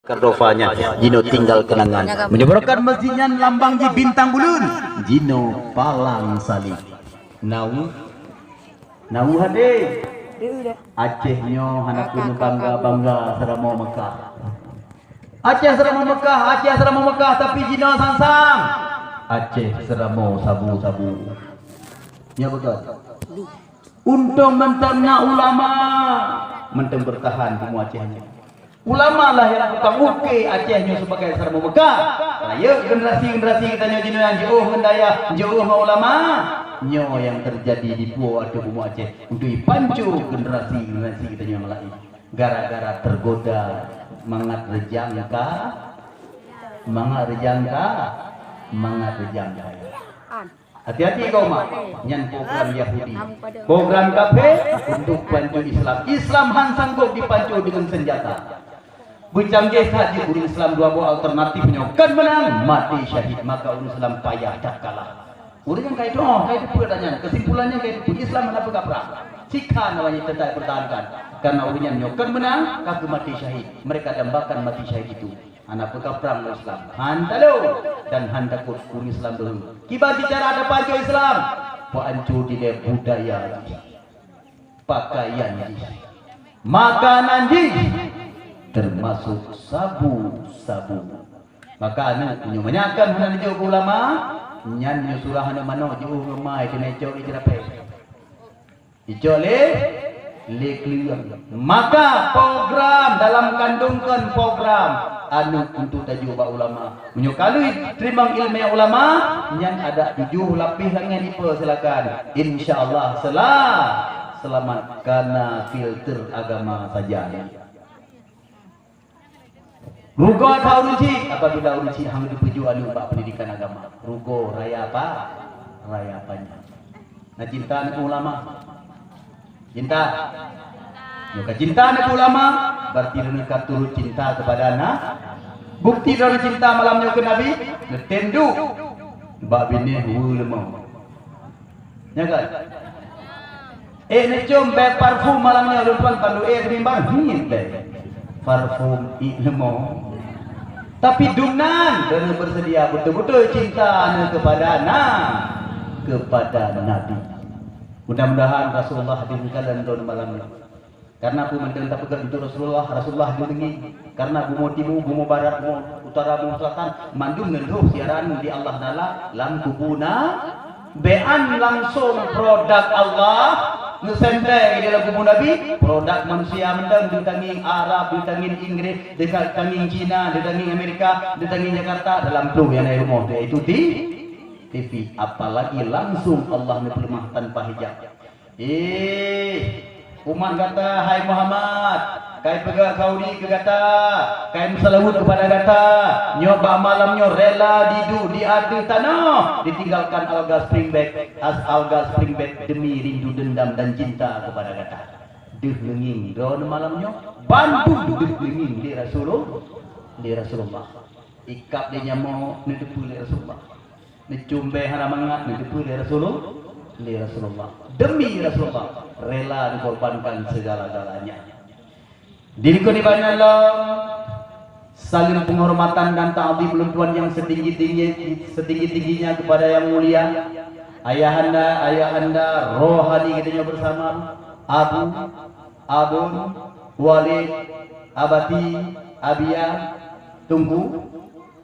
Kardofanya Jino tinggal kenangan menyebarkan masjidnya lambang di bintang bulun Jino palang salib nau hade Acehnya anak kuno bangga seramo Mekah Aceh seramo Mekah tapi Jino sangsang Aceh seramo sabu-sabu ya betul untung menternak ulama menteng bertahan di Acehnya ulama lah yang tukang uke Acehnya sebagai seramo Mekah. Ya generasi kita nyo Jino yang jauh mendaya, jauh ulama. Nyo yang terjadi di Pulau atau Bumi Aceh untuk pancu generasi kita nyo lain. Gara-gara tergoda mangat rejangka. Hati-hati kau mak, nyan program Yahudi, program kafe untuk pancu Islam. Islam han sanggup dipancu dengan senjata. Bercanggih saja urusan Islam dua buah alternatifnya kan menang mati syahid maka urusan Islam payah tak kalah. Urusan kayak itu pertanyaan kesimpulannya kayak itu Islam mana perang sikha namanya tetap pertahankan karena urusannya kan menang kaki mati syahid mereka dambakan mati syahid itu anak perang Islam hantalo dan hantakut urusan Islam dulu kibar bicara ada pancu Islam pancu di budaya pakaian makanan termasuk sabu-sabu. Maka anu menyakan hana jauh ulama nyanyi surah hana mano jauh rumah kena jauh dirape. Ijole lekliang. Maka program dalam kandungkan program anu untuk tajuk ba ulama. Menyukalui terima ilmu ulama nyan ada 7 lapis langit dipersilakan. Insyaallah selamat karena filter agama saja. Rugo atau urusi apabila urusi hang diperjuang untuk pendidikan agama. Rugo raya apa? Raya apanya? Nah cinta anak ulama. Cinta. Jika cinta anak ulama berarti mereka turut cinta kepada anak. Bukti dari cinta malamnya ke Nabi. Netendu. Bak bini ulama. Ya kan? Necom be parfum malamnya lupa pandu bimbang deh. Parfum ilmu. Tapi dunan dan bersedia betul-betul cinta kepada Nabi. Mudah-mudahan Rasulullah diberikan dalam malam ini. Karena aku mendengar pegang itu Rasulullah didengi. Karena bumu timur, bumu barat, bumu utara, bumu selatan, mandum ngeluh siaran di Allah Taala lam kubuna bean langsung produk Allah nusente di dalam kubu Nabi produk manusia mendang ditanging Arab, ditanging Inggris, ditanging Cina, ditanging Amerika, ditanging Jakarta dalam tu yang ada rumah yaitu di TV. Apalagi langsung Allah melemah tanpa hijab. Umat kata hai Muhammad kai pegang kaudi ke kata kai salawat kepada kata nyoba malamnya rela diadu tanah ditinggalkan alga springbek demi rindu dendam dan cinta kepada kata lenging don malamnya bantu lenging di Rasulullah ikap dia nyamo nedepu di Rasulullah necumbe haramangat nedepu di Rasulullah demi Rasulullah rela dikorbankan segala-galanya. Diriku dibanyak saling penghormatan dan ta'zim luntuan yang setinggi-tingginya kepada yang mulia ayahanda rohani kita bersama Abun Walid Abati Abia Tunggu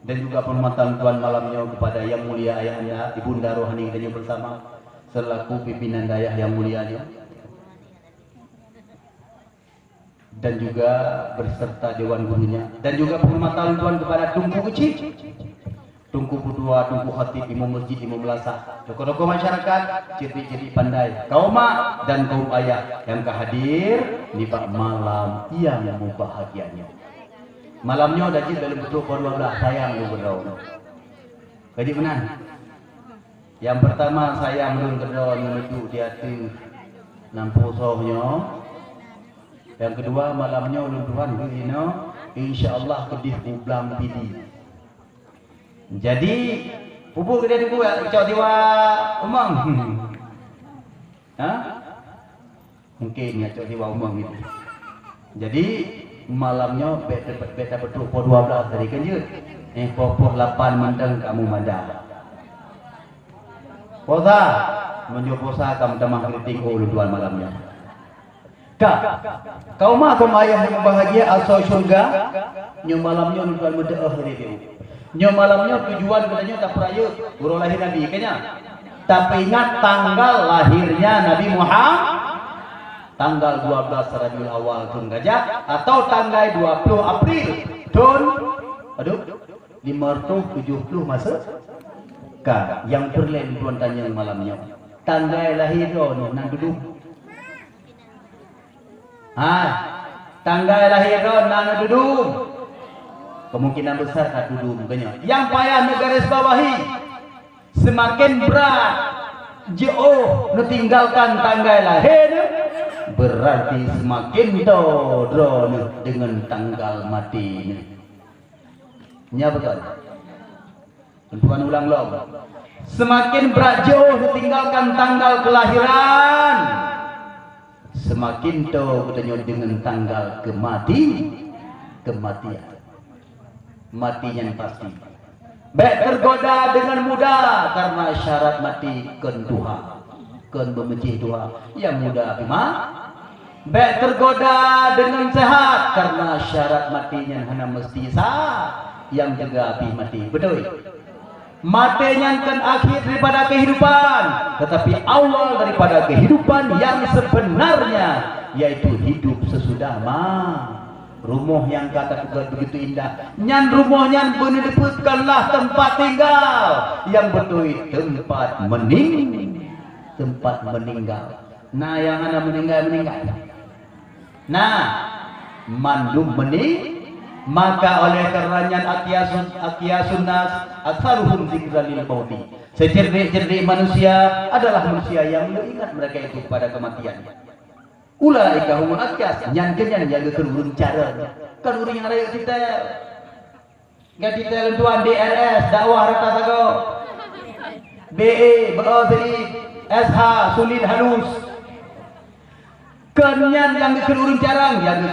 dan juga penghormatan tuan malamnya kepada yang mulia ayahanda ibunda rohani kita bersama selaku pimpinan dayah yang mulianya dan juga berserta dewan gurunya dan juga penghormatan tuan kepada Tungku kecil, Tungku Budua, Tungku Khatib, Imam Masjid, Imam Melasa, tokoh-tokoh masyarakat, ciri-ciri pandai, kaum mak dan kaum ayah yang kehadir di malam yang bahagianya. Malamnya dah dalam bentuk kedua belah sayang lu berdaun. Jadi mana? Yang pertama saya menurun berdaun menuju di hati nampu sohnya. Yang kedua malamnya ulun Tuhan insyaallah kedih ublam pidi. Jadi pupuk gede di buat cok diwa umang. Mungkin ya cok diwa umang itu. Jadi malamnya beta betul po 12 dari kan je. Popoh 8 menteng kamu manda. Posa, menjo posa kamu tamah kriting ulu tuan malamnya. Kak, kau mah kau ayah yang bahagia asal surga. Nyo malamnya tuan muda akhir itu. Nyo malamnya tujuan katanya tak peraya urang lahir Nabi kayaknya. Tapi ingat tanggal lahirnya Nabi Muhammad tanggal 12 Rabiul Awal tahun gajah atau tanggal 20 April tahun 570 masa kan yang perlen tuan tanya malamnya tanggal lahir nang duduk tanggal lahir nang duduk kemungkinan besar tak duduk makanya yang payah negaris bawahi semakin berat jauh meninggalkan tanggal lahir berarti semakin dodro dengan tanggal mati nya betul tuan ulang lom semakin berat jauh ditinggalkan tanggal kelahiran semakin katanya dengan tanggal kematian matinya pasti baik tergoda dengan mudah karena syarat mati Tuhan membenci Tuhan yang mudah bima baik tergoda dengan sehat karena syarat matinya hanya mesti sah yang jaga api mati betul matinya kan akhir daripada kehidupan tetapi awal daripada kehidupan yang sebenarnya yaitu hidup sesudah rumah yang kata begitu indah nyan rumahnya menedeputkanlah tempat tinggal yang betul tempat meninggal nah yang ada meninggal nah mandum maka oleh karenanya akiyasun nas aksaruhum dzikran lil mauti secerdik-cerdik manusia adalah manusia yang ingat mereka itu pada kematian ulaika humul akyas nyan jaga kerurun cara kan urang yang raya kita enggak detail tuan DRS dakwah rata tago BE BOZI SH sulit halus kenyan yang kerurun jarang yang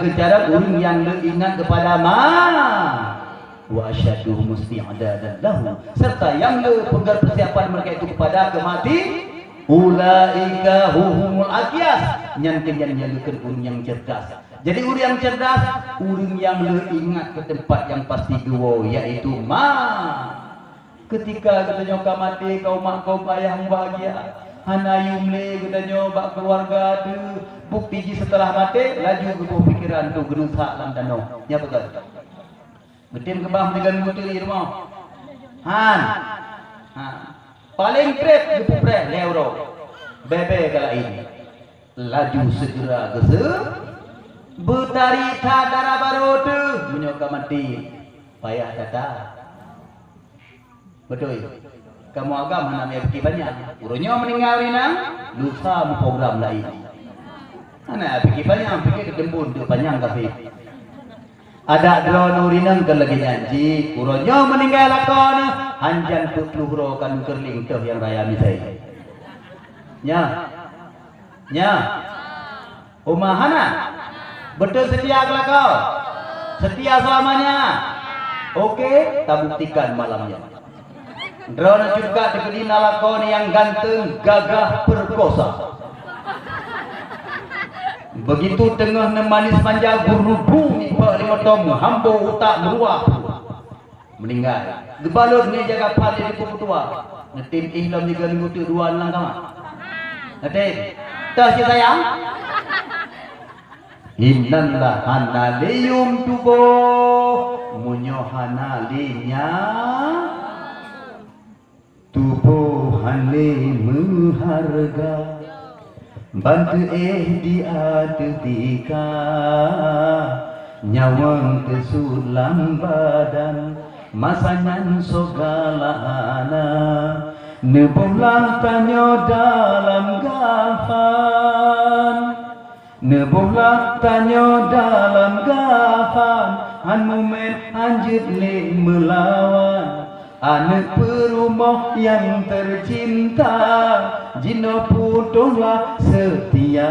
orang yang ingat kepada wa asyadu musti'adadan lahu serta yang pegar persiapan mereka itu kepada kematian ulaika humul akyas nyantian yang orang yang cerdas jadi orang yang cerdas orang yang ingat ke tempat yang pasti dua yaitu ketika katanya kau mati kau mak kau ayah bahagia hanayum le katanya bak keluarga tu bukti setelah mati laju ke pikiran tu gerusak dalam danau nya betul gedem kebah dengan muteri rumah paling pret gepupre leuro bebe kala ini laju segera ke betari darah baru tu menyoka mati payah kata betul kamu agam mana pergi banyak urunnya meninggal ini lusa program lain mana pergi banyak pergi ke Dembun tu panjang kafe ada drone urinang ke lagi janji urunnya meninggal lakon hanjan putluhro kan kerling tu yang raya misai nya umahana betul setia ke kau setia selamanya oke tak buktikan malamnya drone juga dikelina lakon yang ganteng gagah perkosa begitu tengah nemanis manja berhubung ni Pak Lima Tom hambo utak meruah meninggal gebalur ni jaga padi di putua ngetim ihlam juga ngutu dua langkah ngetim tas sayang innallah hanaliyum tubo munyo hanalinya tubuh hale mengharga bantu diadetika nyawang kesulam badan masanyan sogalana nebulah tanyo dalam gafan nebulah tanyo dalam gafan han mumen anjut le melawan anak perumah yang tercinta jino putuhlah setia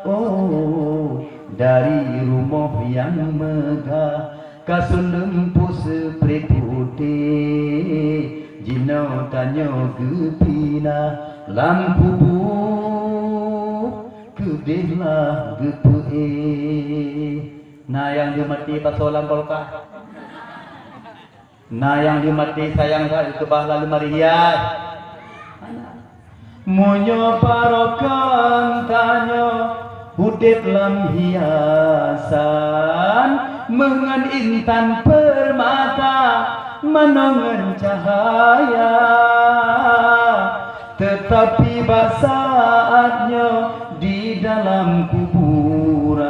oh dari rumah yang megah kasun lempu spray putih jinau tanyo gepina lampu kedehlah gepe nah yang dimati pasolan kolkah nah yang dimati sayang ke bahla lemari hias munyo parokan tanyo udip lam hiasan mengan intan permata menongen cahaya tetapi saatnya di dalam kuburan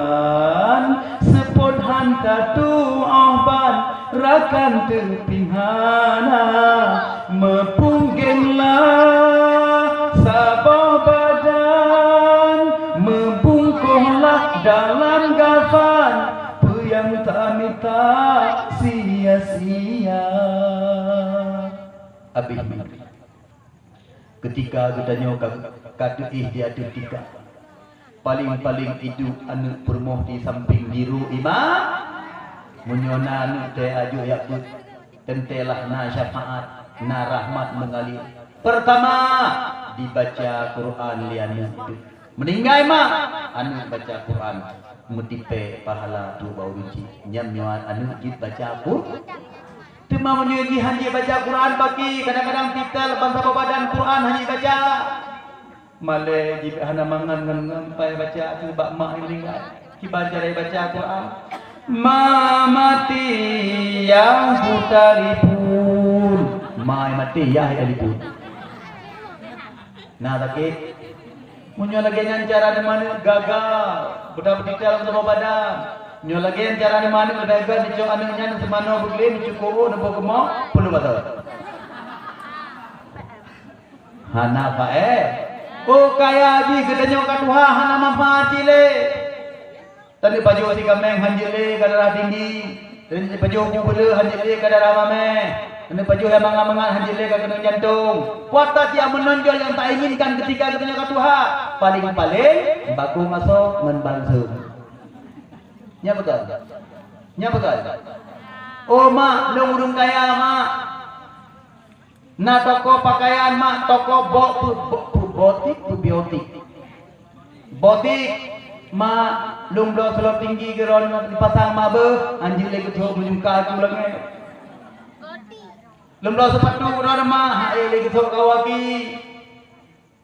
sepot hantar tu ahban rakan terpinghana mepunggenlah sabah badan membungkuhlah dalam gafan yang tak minta sia-sia habis ketika gedanya kata dia ada tiga paling-paling itu anak permoh di samping biru imam menyona anak teh aju yakut tentelah na syafaat na rahmat mengalir pertama dibaca Quran liana itu meninggal mak anak baca Quran mutipe pahala tu bau ruci nyam nyuan anu git baca Quran tema menyuji hanya baca Quran bagi kadang-kadang kita lepas apa badan Quran hanya baca male jika hana mangan ngampai baca tu bak mak meninggal ki baca dari baca Quran mati yang putaripun mati ya alipun nah sakit munyo lagi cara di mana gagal budak detail sama badan nyo lagi cara di mana gagal dicok anaknya semano boleh dicukup nempo kemo perlu betul hana oh kaya di gedenya katuha hana manfaat le tadi baju si kameng hanjile kadar tinggi dan baju bulu hanjile kadar ramai ini baju yang mangan-mangan hanjile kadar jantung kuat yang menonjol yang tak inginkan ketika gedenya katuha paling-paling baku masuk membantu nya betul oh mak lu urung kaya mak na toko pakaian mak toko botik mak lung do selo tinggi geron dipasang mabe anjing lagi tu menjungka tu lagi lung do sepatu geron mak hai lagi tu kawaki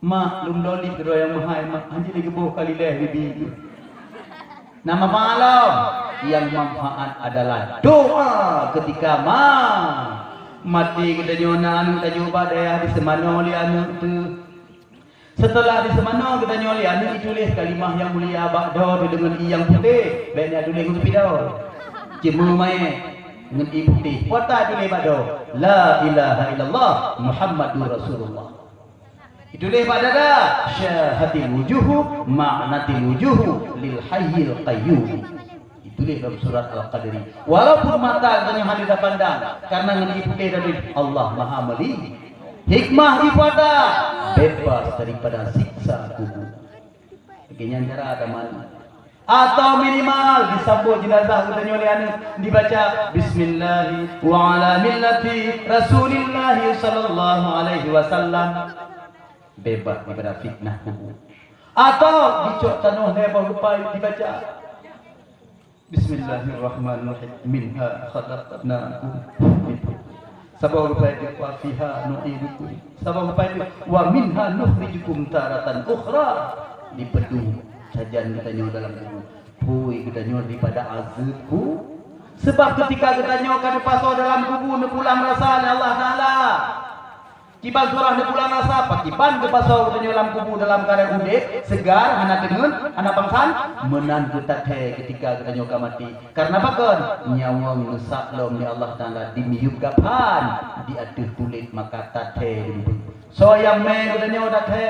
mak lung do li geron yang mahai mak anjing lagi boh kali leh bibi nama malam yang manfaat adalah doa ketika mati kedanyona anu tajuba daya di semano li anu tu setelah di semano kedanya li anu ditulis kalimah yang mulia ba'da dengan i yang putih baiknya tulis untuk pidau cemu mai dengan i putih kota tulis ba'da la ilaha illallah muhammadur rasulullah ditulis pada dah syahatil wujuhu ma'natil wujuhu lil hayyil qayyum ditulis dalam surat Al-Qadri walaupun mata katanya hanya pandang karena dengan i putih tadi Allah maha melihat hikmah ibadah bebas daripada siksa kubur begini cara ada mana atau minimal disambut jenazah katanya oleh anak dibaca bismillahi wa ala millati rasulillahi sallallahu alaihi wasallam bebas daripada fitnah kubur atau dicok tanuh lebar rupai dibaca bismillahirrahmanirrahim minha khalaqnakum sabah rupaiti wa fiha nu'idukum sabah rupaiti wa minha nukhrijukum taratan ukhra di pedung sajan kita nyo dalam kubur hui kita nyo daripada azabku sebab ketika kita nyo akan dipasau dalam kubur ne pulang rasa Allah Taala kiban surah ne pulang rasa pakiban ke pasau kita nyo dalam kubur dalam keadaan udip segar hana dengan hana pangsan menan kita ketika kita nyo mati karena bakon nyawa merusak lom ni Allah Taala dimiup kapan diatuh kulit maka tathe so yang me katanya tathe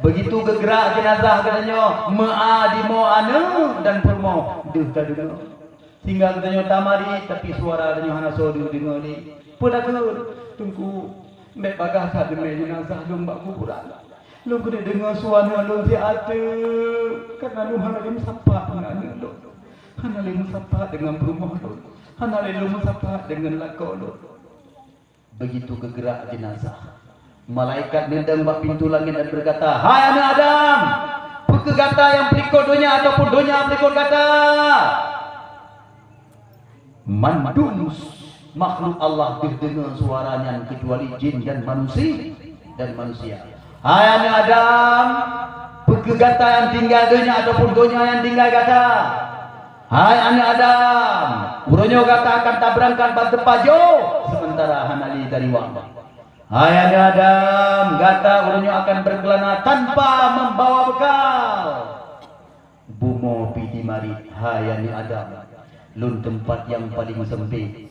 begitu gegerak jenazah katanya maa di mo anu dan permo duh tadu sehingga katanya tamari tapi suara katanya hana so dengar ni pudakur tunggu mek bagah sa demi jenazah dong bak kuburan lu kena dengar suara lu ti ate karena lu hana dem sapa ngana lu Hana le musafah dengan bermohon. Hana le musafah dengan lakolot. Begitu gegerak jenazah. Malaikat nendang bak pintu langit dan berkata, "Hai anak Adam, buka kata yang berikut dunia ataupun dunia berikut kata." Mandum makhluk Allah terdengar suaranya kecuali jin dan manusia. Hai anak Adam, buka kata yang tinggal dunia ataupun dunia yang tinggal kata. Hai anak Adam, uronyo kata akan tabrangkan batu pajo sementara hanali dari wang. Hai anak Adam, kata uronyo akan berkelana tanpa membawa bekal. Bumo pidi mari, hai anak Adam, lun tempat yang paling sempit.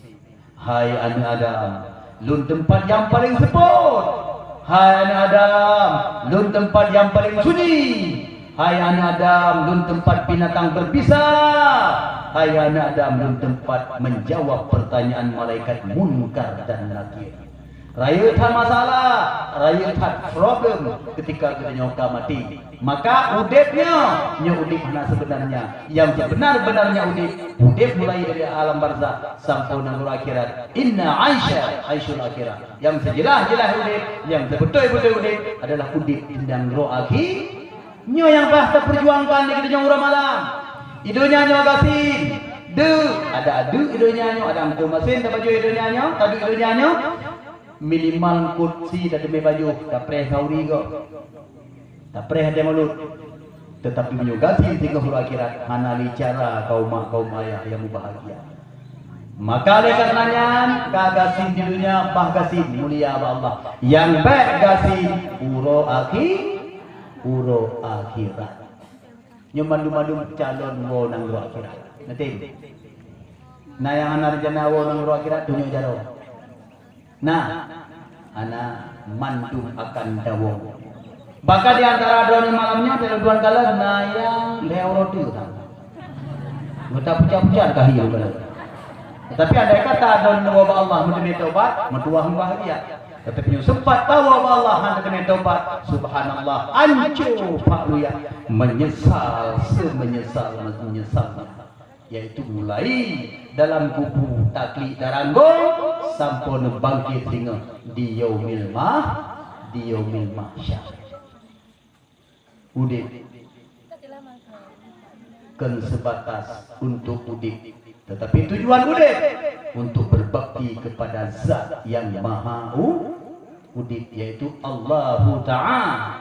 Hai anak Adam, lun tempat yang paling seput. Hai anak Adam, lun tempat yang paling sunyi. Hai anak Adam, lun tempat binatang berbisa. Hai anak Adam, lun tempat menjawab pertanyaan malaikat munkar dan nakir. Raya tak masalah, raya tak problem ketika kita nyoka mati. Maka udipnya, udip mana sebenarnya. Yang sebenar-benarnya udip mulai dari alam barzah sampai nanggur akhirat. Inna Aisyul akhirat. Yang sejelas-jelas udip, yang sebetul-betul udip adalah udip tindang roh akhir. Nyo yang bah terperjuangkan di kita orang malam. Idonya nyo gasin. Ada idonya nyo, ada angku mesin tak baju idonya nyo, tadu idonya nyo. Minimal kursi dah demi baju, tak preh sauri kok. Tak preh ada mulut. Tetapi nyo gasin tinggal hulu akhirat, hana bicara kaum mak kaum ayah yang bahagia. Maka oleh karenanya kagasin di dunia bah gasin mulia Allah. Yang baik gasin uro akhirat. Nyo mandu-mandu calon wo nang uro akhirat. Nanti. Nah yang anak jana wo nang uro akhirat tunyo jaro. Nah, anak mandu akan dawo. Bahkan di antara doa malamnya teluan kala nah yang leoro tu kan. Kita pucat-pucat kahiyau kala. Tetapi andai kata doa wa Allah menjadi taubat, mentua bahagia. Tetapi yang sempat tahu Allah hendak kena taubat, subhanallah, ancu Pak Luya menyesal yaitu mulai dalam kubu takli daranggo sampai bangkit hingga di yaumil mahsyar. Udip kan sebatas untuk udip, tetapi tujuan udip untuk berbakti kepada zat yang maha udip, yaitu Allahu Ta'ala.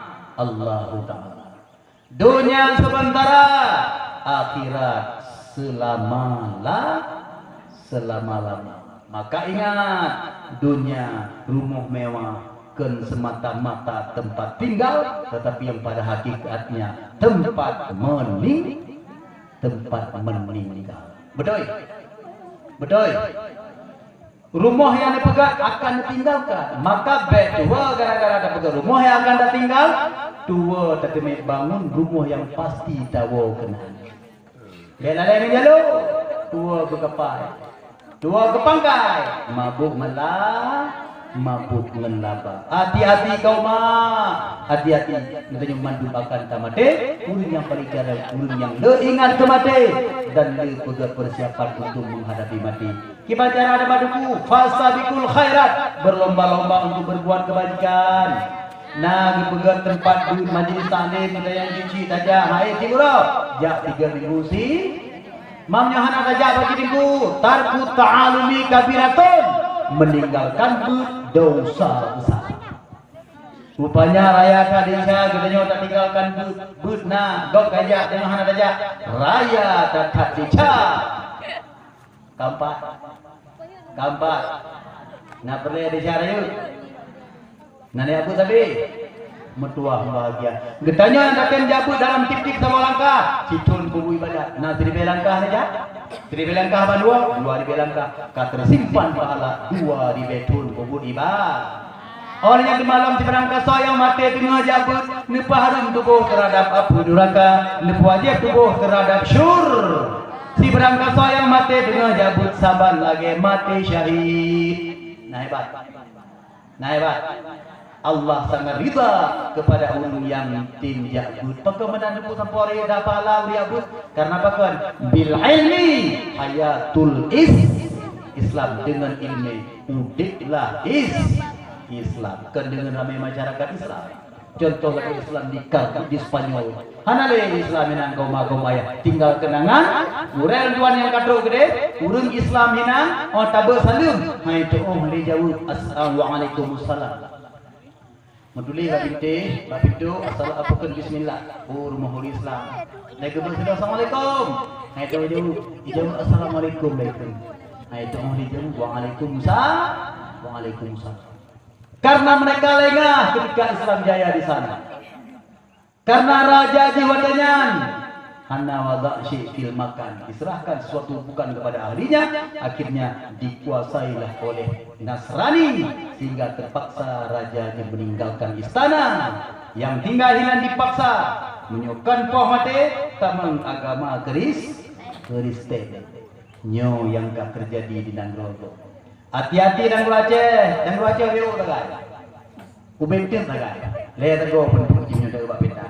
Dunia sementara, akhirat selama-lama. Maka ingat, dunia rumah mewah kan semata-mata tempat tinggal, tetapi yang pada hakikatnya tempat meninggal. Betul. Rumah yang dipegang akan ditinggalkan. Maka dua gara-gara ada pegang rumah yang akan ditinggal, dua tetapi bangun rumah yang pasti tahu kena. Bela lain jalur, dua kekepai, dua kepangkai, mabuk melah, mabuk menlaba. Hati-hati kau mak, hati-hati. Nanti mandu akan tamate, ulun yang paling jarang, ulun yang le ingat kemati dan le pegang persiapan untuk menghadapi mati. Kita cara ada maduku, fasabiqul khairat, berlomba-lomba untuk berbuat kebajikan. Nah, dipegang tempat di majlis taklim kita yang cuci saja. Hai timuro, jak 3.000 si. Mamnya hana saja bagi timku. Tarku ta'alumi kabiratun, meninggalkan dosa besar. Rupanya raya kadisa kita nyo tak tinggalkan but nah gok aja dengan hana saja. Raya tak dica. Kampat. Nak perlu dicara yuk. Nani aku tadi metua bahagia. Getanya akan jabut dalam tip-tip sama langkah. Citun kubu ibadat. Nah 1,000 langkah saja. 1,000 langkah apa 2,000 langkah. Kata tersimpan pahala 2,000 tun kubu ibadat. Orang yang di malam si berangkat soyang mati tengah jabut. Nepa harum tubuh terhadap apu duraka. Nepa wajib tubuh terhadap syur. Si berangkat soyang mati tengah jabut. Sabar lagi mati syahid. Nah hebat. Allah sangat rida kepada orang yang tinjak but. Bagaimana nipu sampore dah pahala dia but? Karena bahkan bil ilmi hayatul Islam, dengan ilmu udiklah Islam. Kan dengan ramai masyarakat Islam. Contoh kata Islam di Spanyol. Hanale Islam hinan goma ya. Tinggal kenangan. Murel tuan yang kadro gede. Urung Islam hinan. Oh tabe salim. Hai tu oh le jauh. Assalamualaikum wassalam. Maduli babinte, babido, assalamualaikum bismillah. Oh rumah Islam. Naik ke bersedia assalamualaikum. Hai tu jauh assalamualaikum alaikum. Hai tu oh le jauh waalaikumsalam. Waalaikumsalam. Karena mereka lengah ketika Islam jaya di sana. Karena raja jiwatanyan hana wada' syekil makan, diserahkan sesuatu bukan kepada ahlinya, akhirnya dikuasailah oleh Nasrani sehingga terpaksa raja meninggalkan istana. Yang tinggal hilang dipaksa menyukan poh mate tamang agama Kristen. Nyo yang gak terjadi di Nanggro. Hati-hati dan Aceh leo tagai. Ubentin tagai. Le tego penpujinya dari Pak Peta.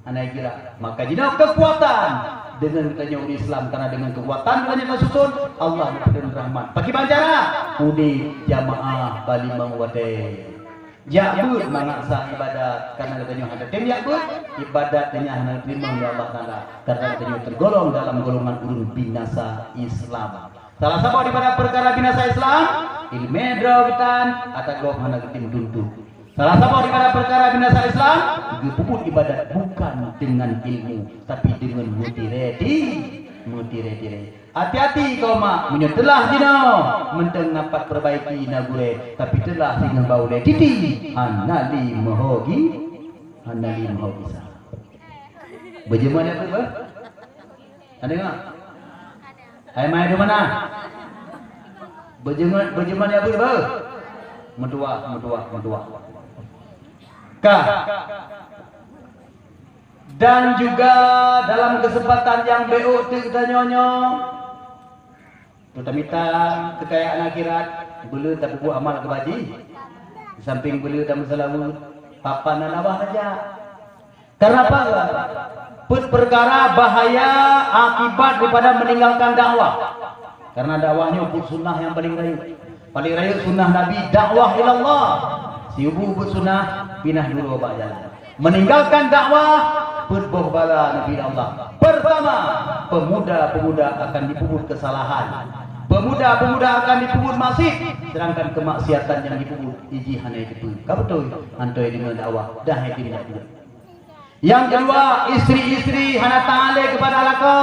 Anai kira maka jina kekuatan dengan katanya Islam, karena dengan kekuatan katanya susun Allah memberikan rahmat. Bagi bancara udi jamaah bali mangwate. Jabut mangaksa ibadat karena katanya ada tim jabut ibadatnya hanya terima oleh Allah Taala karena katanya tergolong dalam golongan urun binasa Islam. Salah satu daripada perkara binasa Islam ilmu drogitan atau gok hana ketim tuntu. Salah satu daripada perkara binasa Islam gepuput ibadat bukan dengan ilmu tapi dengan mutireti. Hati-hati kau mak menyetelah dino menteng napat perbaiki nagure tapi telah sehingga bau le titi hanali mohogi sah. Bagaimana tu ber? Ada enggak? Hai mai di mana? Bagaimana apa ber? Medua. Dan juga dalam kesempatan yang BO kita nyonyo tutamita kekayaan akhirat belu tak buat amal kebaji di samping belu dan selalu papan dan abah saja. Karena apa? Perkara bahaya akibat daripada meninggalkan dakwah. Karena dakwahnya ubud sunnah yang paling raya sunnah Nabi, dakwah ilallah. Si ubud sunnah pinah dulu obak jalan. Meninggalkan dakwah berboh bala Nabi Allah. Pertama, pemuda-pemuda akan dipungut kesalahan. Pemuda-pemuda akan dipungut maksud, sedangkan kemaksiatan yang dipungut iji hana itu. Kau betul antoi dengan dakwah dah tidak. Yang kedua, istri-istri hana ta'ale kepada lako.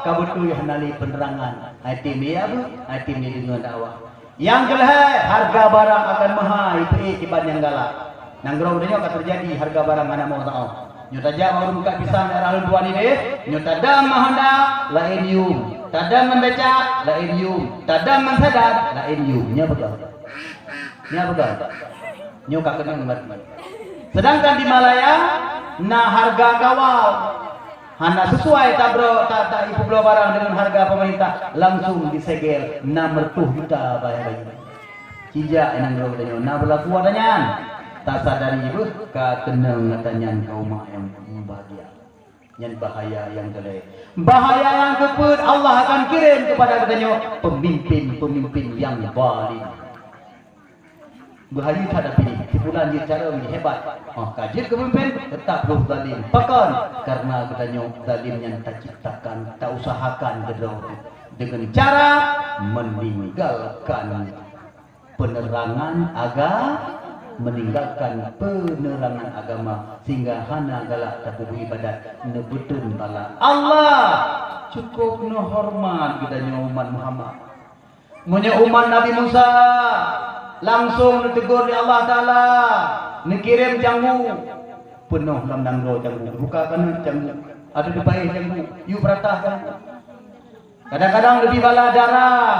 Kau betul hanali penerangan. Hati dia hati dia dengan dakwah. Yang kelihatan harga barang akan mahal itu iban yang galak. Nanggrau dia akan terjadi harga barang mana mau tahu. Nyota jam orang buka pisang darah dua ni deh. Nyota dam mahanda lain yum. Tadam membaca lain yum. Tadam mensadar lain yum. Nya betul. Nyoka kena ngerti. Sedangkan di Malaya nah harga kawal hana sesuai tak ibu belah barang dengan harga pemerintah langsung disegel 600 juta bayar. Cija nanggrau dia na berlaku adanya. Tak sadari ibu katenang katanya kau mak yang bahagia. Yang bahaya yang gelap. Bahaya yang keput Allah akan kirim kepada katanya pemimpin yang zalim. Bahaya terhadap ini. Tipulan dia cara ini hebat. Kajian kepemimpin tetap belum zalim. Bahkan karena katanya zalim yang tak ciptakan, tak usahakan dengan cara meninggalkan penerangan agama sehingga hana galak tabuh ibadat nebetun bala Allah cukup no hormat kita umat Muhammad punya umat Nabi Musa langsung ditegur di Allah Taala dikirim jambu penuh dalam nangro jambu bukakan jambu ada di bayi jambu you beratahkan kadang-kadang lebih bala darah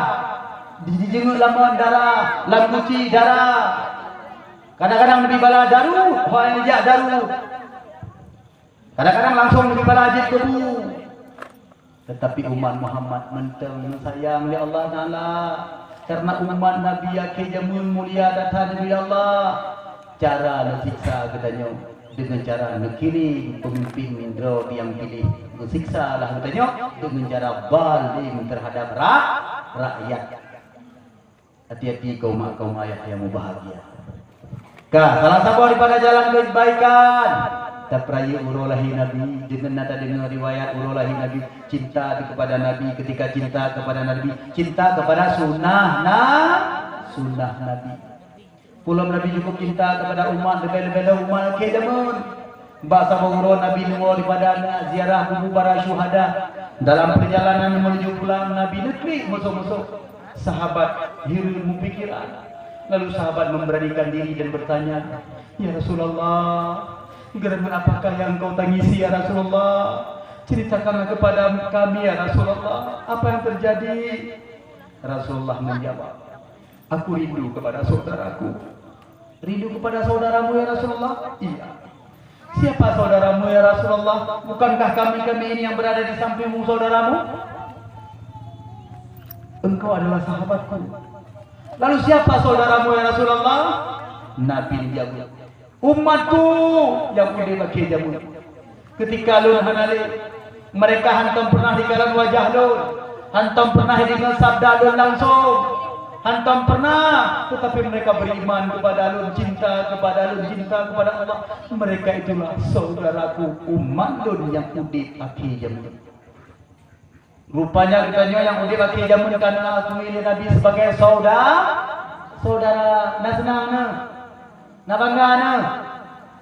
dijenguk lamun darah lambuci darah. Kadang-kadang lebih bala daru, orang yang daru. Kadang-kadang langsung lebih bala ajit kebu. Tetapi umat Muhammad menteng sayang oleh Allah Taala. Karena umat Nabi yakin jamun mulia datang dari Allah. cara siksa katanya dengan cara nekiling pemimpin Indro yang pilih siksa lah katanya dengan cara zalim terhadap rakyat. Hati-hati kaum ayah yang mau bahagia. Salah satu daripada jalan kebaikan taprayu urulahi Nabi dengan nada dengan riwayat urulahi Nabi cinta kepada Nabi. Ketika cinta kepada Nabi, cinta kepada sunnah Nabi. Pulau Nabi cukup cinta kepada umat lebih-lebih umat kedamun. Bahasa mengurus Nabi nunggu daripada ziarah kubur para syuhada. Dalam perjalanan menuju pulang Nabi negeri musuh-musuh. Sahabat hilang pikiran. Lalu sahabat memberanikan diri dan bertanya, ya Rasulullah, gerangan apakah yang kau tangisi ya Rasulullah? Ceritakanlah kepada kami ya Rasulullah, apa yang terjadi? Rasulullah menjawab, aku rindu kepada saudaraku. Rindu kepada saudaramu ya Rasulullah? Iya. Siapa saudaramu ya Rasulullah? Bukankah kami ini yang berada di sampingmu saudaramu? Engkau adalah sahabatku. Lalu siapa saudaramu ya Rasulullah? Nabi menjawab, umatku yang udah pakai jamu. Ketika lun hanale, mereka hantam pernah di kalan wajah lun, hantam pernah dengan sabda lun langsung, hantam pernah, tetapi mereka beriman kepada lun, cinta kepada lun, cinta kepada Allah. Mereka itulah saudaraku, umat lun yang udah pakai jamu. Rupanya katanya yang udah pakai jamu karena aku ini Nabi sebagai saudara, nah senang nah bangga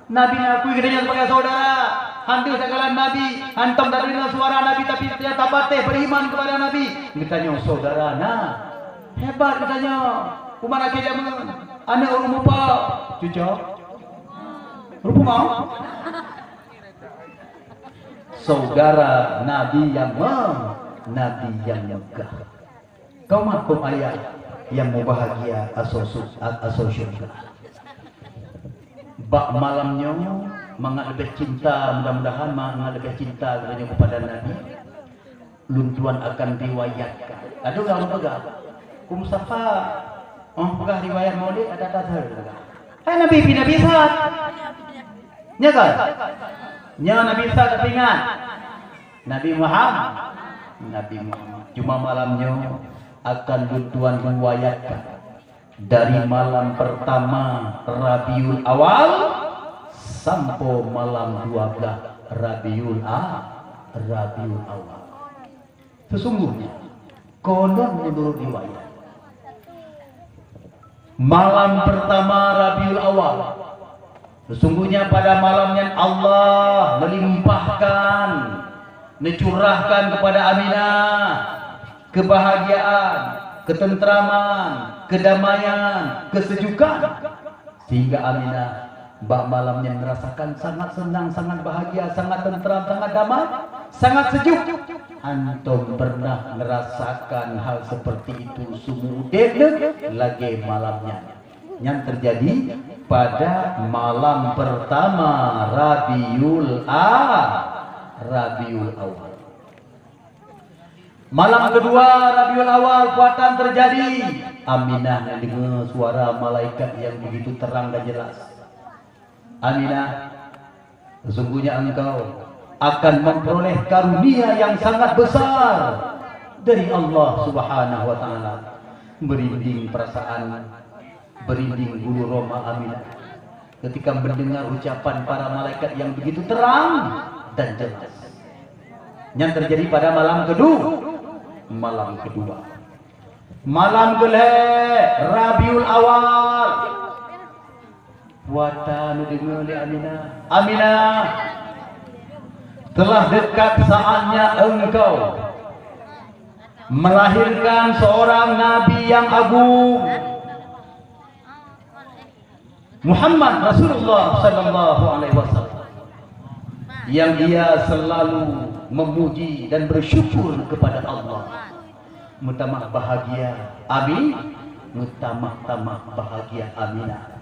Nabi aku katanya sebagai saudara. Hantu segala Nabi, hantam dari suara Nabi tapi ternyata patih beriman kepada Nabi. Katanya saudara, hebat katanya. Kumana ke jamu, anak orang apa? Cucok, rupa mau? Saudara Nabi yang Nabi yang megah. Kaum ayah yang mau bahagia asal syurga. Bak malamnya mangat lebih cinta, mudah-mudahan mangat lebih cinta kepada Nabi. Luntuan akan riwayatkan. Ada orang pegang. Mustafa, pegang riwayat Maulid ada tazhar. Hai Nabi saat. Nya kan? Nya Nabi saat ingat. Nabi Muhammad. Cuma malamnya akan luntuan riwayatkan. Dari malam pertama Rabiul Awal sampai malam 12 Rabiul Awal. Sesungguhnya konon menurut riwayat malam pertama Rabiul Awal, sesungguhnya pada malamnya Allah melimpahkan, mencurahkan kepada Aminah kebahagiaan, ketentraman, kedamaian, kesejukan, sehingga Aminah bak malamnya merasakan sangat senang, sangat bahagia, sangat tentram, sangat damai, sangat sejuk. Antum pernah merasakan hal seperti itu sumudek lagi malamnya yang terjadi pada malam pertama Rabiul Awal. Malam kedua Rabiul Awal kuatan terjadi. Aminah mendengar suara malaikat yang begitu terang dan jelas. Aminah, sesungguhnya engkau akan memperoleh karunia yang sangat besar dari Allah Subhanahu wa taala. Merinding perasaan, berinding bulu roma Aminah ketika mendengar ucapan para malaikat yang begitu terang dan jelas. Yang terjadi pada malam kedua. Malam Rabiul Awal. Watan dengar Aminah. Telah dekat saatnya engkau melahirkan seorang nabi yang agung, Muhammad Rasulullah sallallahu alaihi wasallam, yang dia selalu memuji dan bersyukur kepada Allah. Mutamah bahagia mutamah bahagia Aminah.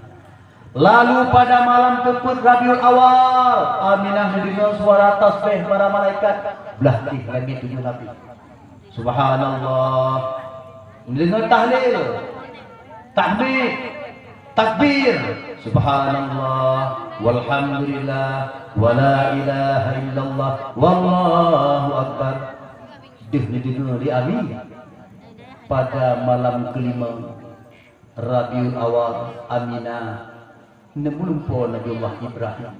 Lalu pada malam ke-4 Rabiul Awal, Aminah mendengar suara tasbih para malaikat belah di langit 7 lapis. Subhanallah. Mendengar tahlil, tahmid, takbir, subhanallah, walhamdulillah, wala ilaha illallah, wallahu akbar. Dengar di amin. Pada malam kelima Rabiul Awal, Aminah nemulumpo Nabiullah Ibrahim.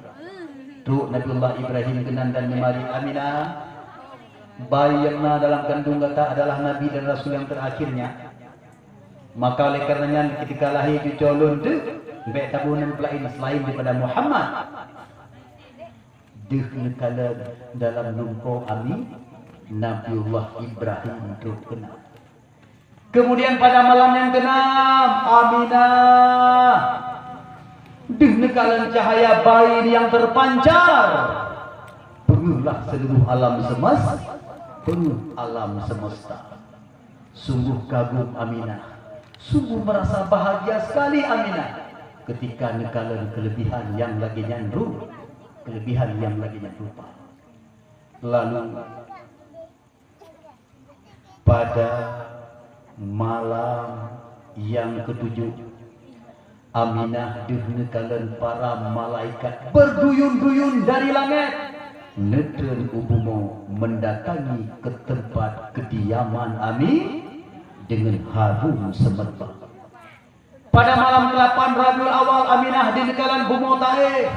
Tu Nabiullah Ibrahim kenan dan memari Aminah. Bayi yang dalam kandung kata adalah Nabi dan Rasul yang terakhirnya. Maka oleh karenanya ketika lahir di colon tu, baik tabunan pelain selain daripada Muhammad. Dikala dalam lumpo Amin, Nabiullah Ibrahim tu kena. Kemudian pada malam yang keenam, Aminah dikala cahaya bayi yang terpancar. Penuhlah seluruh alam semesta, penuh alam semesta. Sungguh kagum Aminah, sungguh merasa bahagia sekali Aminah ketika nekalan kelebihan yang lagi nyandru, kelebihan yang lagi nyandrupa. Lalu pada malam yang ketujuh, Aminah dihunekalan para malaikat berduyun-duyun dari langit. Neten ubumo mendatangi ke tempat kediaman Amin dengan harum semerbak. Pada malam ke-8 Rabiul Awal, Aminah dinekalan bumo Taif.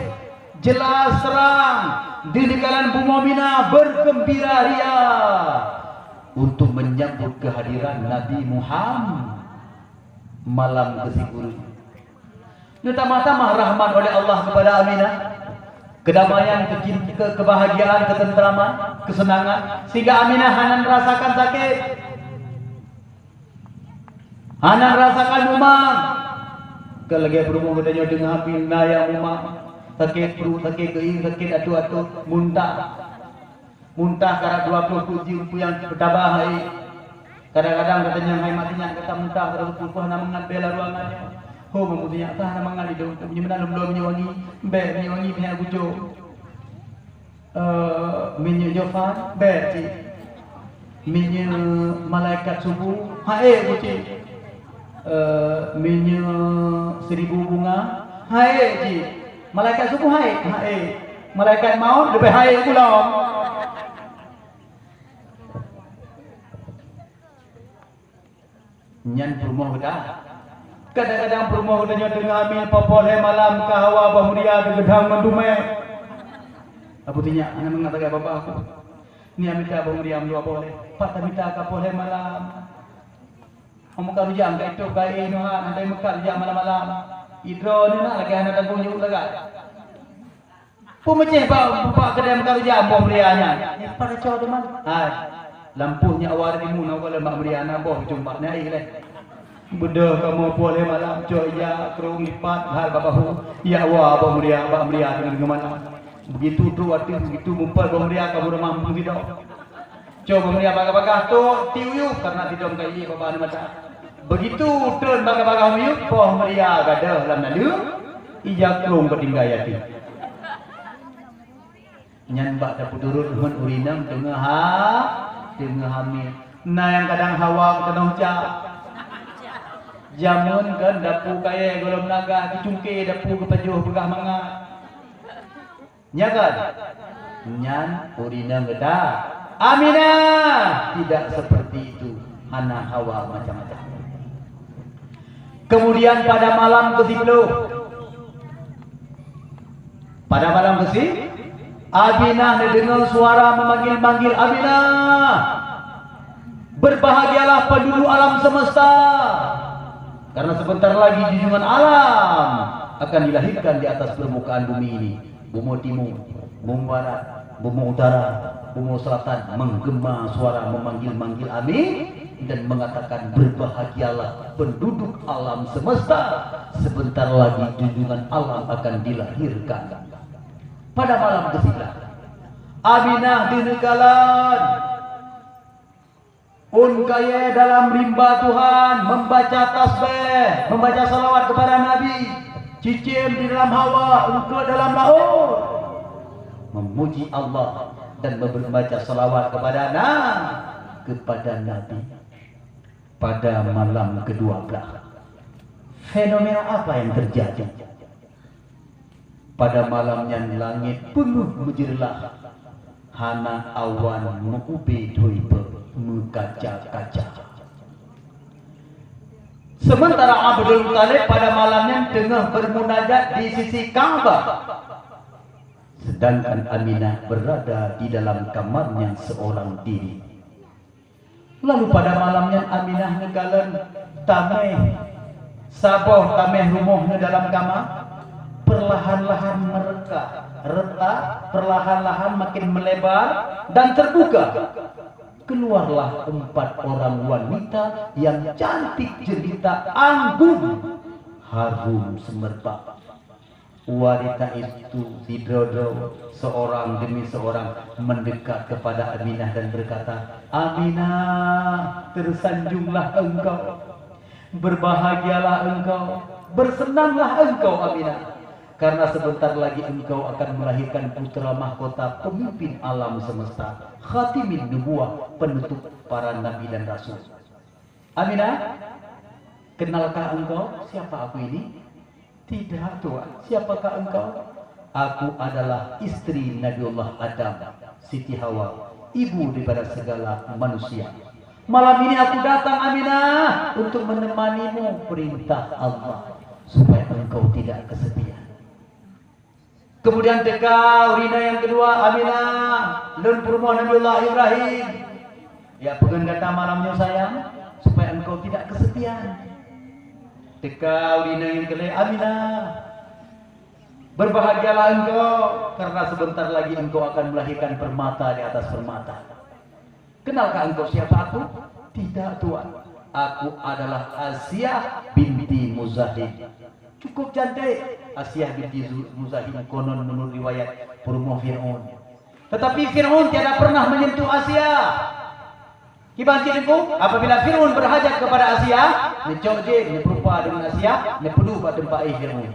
Jelas terang dinekalan bumo Mina bergembira ria untuk menyambut kehadiran Nabi Muhammad. Malam ke-10, ditambah-tambah rahmat oleh Allah kepada Aminah, kedamaian, kebahagiaan, ketenteraman, kesenangan, sehingga Aminah hanan merasakan sakit, hanan merasakan umang. Kelagi berumur katanya dengan pilna yang umang, sakit perut, sakit keing, sakit atu-atu, muntah karena 20 jumpu yang bertabah hai. Kadang-kadang katanya hai matinya kata muntah terus pupah nama mengambil ruangannya. Ho mempunyai tah nama ngali dong punya mana belum wangi, be wangi punya bujo. Minyak Jofan, be ci. Minyak malaikat subuh, hai buci. Minyak 1000 bunga, hai ci. Malaikat subuh hai. Malaikat maut lebih hai pula. Nyan rumah dah. Kadang-kadang rumah udahnya tengah ambil popoleh malam ke hawa bahuria ke gedang mendume. Apa tanya? Anak mengatakan bapa aku. Ni amita bahuria mendu apa boleh? Patah mita ke poleh malam. Kamu kan rujang ke itu kai nuhan nanti mekar jam malam-malam. Idro ni nak lagi anak tanggung jawab lagi. Pemecah bapa kedai mekar jam bahurianya. Pada cowok teman. Hai. Lampunya awal di muna kalau mak beri anak boh jumpa ni leh. Beda kamu boleh malam joya kerung lipat hal babahu. Ya wa abang beri dengan mana. Begitu tu waktu begitu mumpal bang beri kamu dah mampu tidak. Coba beri bagah-bagah tu tiup karena tidak kai bapa macam. Begitu turun bagah-bagah miup boh beri gadah dalam nadu. Ija kerung ketinggayati. Nyan bak dapat turun hun urinang tengah hamil. Nah yang kadang hawa kadang cak. Jamun kan dapu kaya golom naga dicungke dapu kepajuh begah manga. Nyakan. Nyan urina geda. Aminah tidak seperti itu. Hana hawa macam-macam. Kemudian pada malam ke-10. Pada malam ke-10 Aminah mendengar suara memanggil-manggil Aminah. Berbahagialah penduduk alam semesta. Karena sebentar lagi junjungan alam akan dilahirkan di atas permukaan bumi ini. Bumi timur, bumi barat, bumi utara, bumi selatan menggema suara memanggil-manggil Amin dan mengatakan berbahagialah penduduk alam semesta. Sebentar lagi junjungan alam akan dilahirkan. Pada malam ke-9 Aminah dinekalan kaya dalam rimba Tuhan, membaca tasbih, membaca salawat kepada Nabi, cicim di dalam hawa, untuk dalam laut, memuji Allah dan membaca salawat kepada Nabi. Pada malam ke-12 Fenomena apa yang terjadi? Pada malamnya langit penuh menjerlah, hana awan mengube doibe mengkaca-kaca. Sementara Abdul Muthalib pada malamnya tengah bermunajat di sisi Ka'bah, sedangkan Aminah berada di dalam kamarnya seorang diri. Lalu pada malamnya Aminah ngegalan tameh saboh tameh rumahnya dalam kamar, perlahan-lahan mereka retak, perlahan-lahan makin melebar dan terbuka. Keluarlah 4 orang wanita yang cantik jelita, anggun, harum semerbak. Wanita itu didrodro seorang demi seorang mendekat kepada Aminah dan berkata, Aminah, tersanjunglah engkau, berbahagialah engkau, bersenanglah engkau Aminah, karena sebentar lagi engkau akan melahirkan putra mahkota pemimpin alam semesta, khatimin nubuwah, penutup para nabi dan rasul. Aminah, kenalkah engkau siapa aku ini? Tidak Tuhan. Siapakah engkau? Aku adalah istri Nabiullah Adam, Siti Hawa, ibu daripada segala manusia. Malam ini aku datang Aminah untuk menemanimu, perintah Allah, supaya engkau tidak kesepian. Kemudian teka urina yang kedua, Aminah, lun purmo Nabiullah Ibrahim. Ya pengen kata malamnya sayang, supaya engkau tidak kesepian. Teka urina yang kedua, Aminah, berbahagialah engkau, karena sebentar lagi engkau akan melahirkan permata di atas permata. Kenalkah engkau siapa aku? Tidak Tuhan. Aku adalah Asiyah binti Muzahim. Cukup cantik Asiyah binti Muzahim konon menurut riwayat Purmo Fir'aun. Tetapi Fir'aun tiada pernah menyentuh Asiyah. Kibancinku, apabila Fir'aun berhajat kepada Asiyah, necokje, neperupa dengan Asiyah, nepedu pada tempat Fir'aun.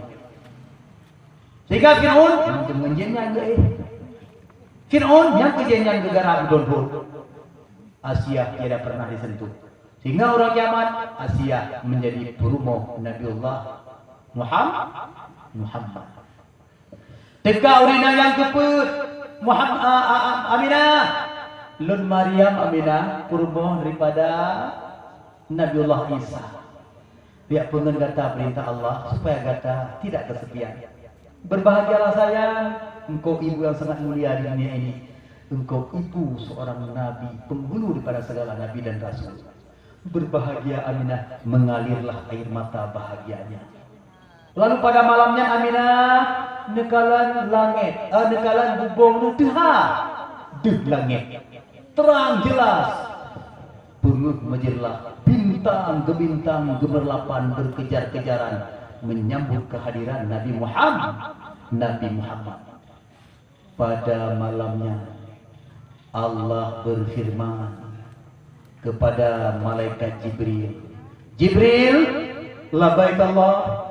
Sehingga Fir'aun yang menjenyan ke Fir'aun yang kejenyan gegara berdonbon. Asiyah tiada pernah disentuh. Sehingga orang kiamat, Asiyah menjadi perumoh Nabiullah Muhammad. Teka urina yang keput Muhammad Aminah, lun Maryam Aminah, perumoh daripada Nabiullah Isa. Pihak pengen kata perintah Allah supaya kata tidak kesepian. Berbahagialah sayang, engkau ibu yang sangat mulia di dunia ini. Engkau ibu seorang nabi, penghulu daripada segala nabi dan rasul. Berbahagia Aminah, mengalirlah air mata bahagianya. Lalu pada malamnya Aminah nekalan langit, nekalan bubong nutuha, deh langit, terang jelas, perut menjerlah, bintang ke bintang gemerlapan berkejar-kejaran menyambut kehadiran Nabi Muhammad. Pada malamnya Allah berfirman kepada malaikat Jibril, labbaik Allah,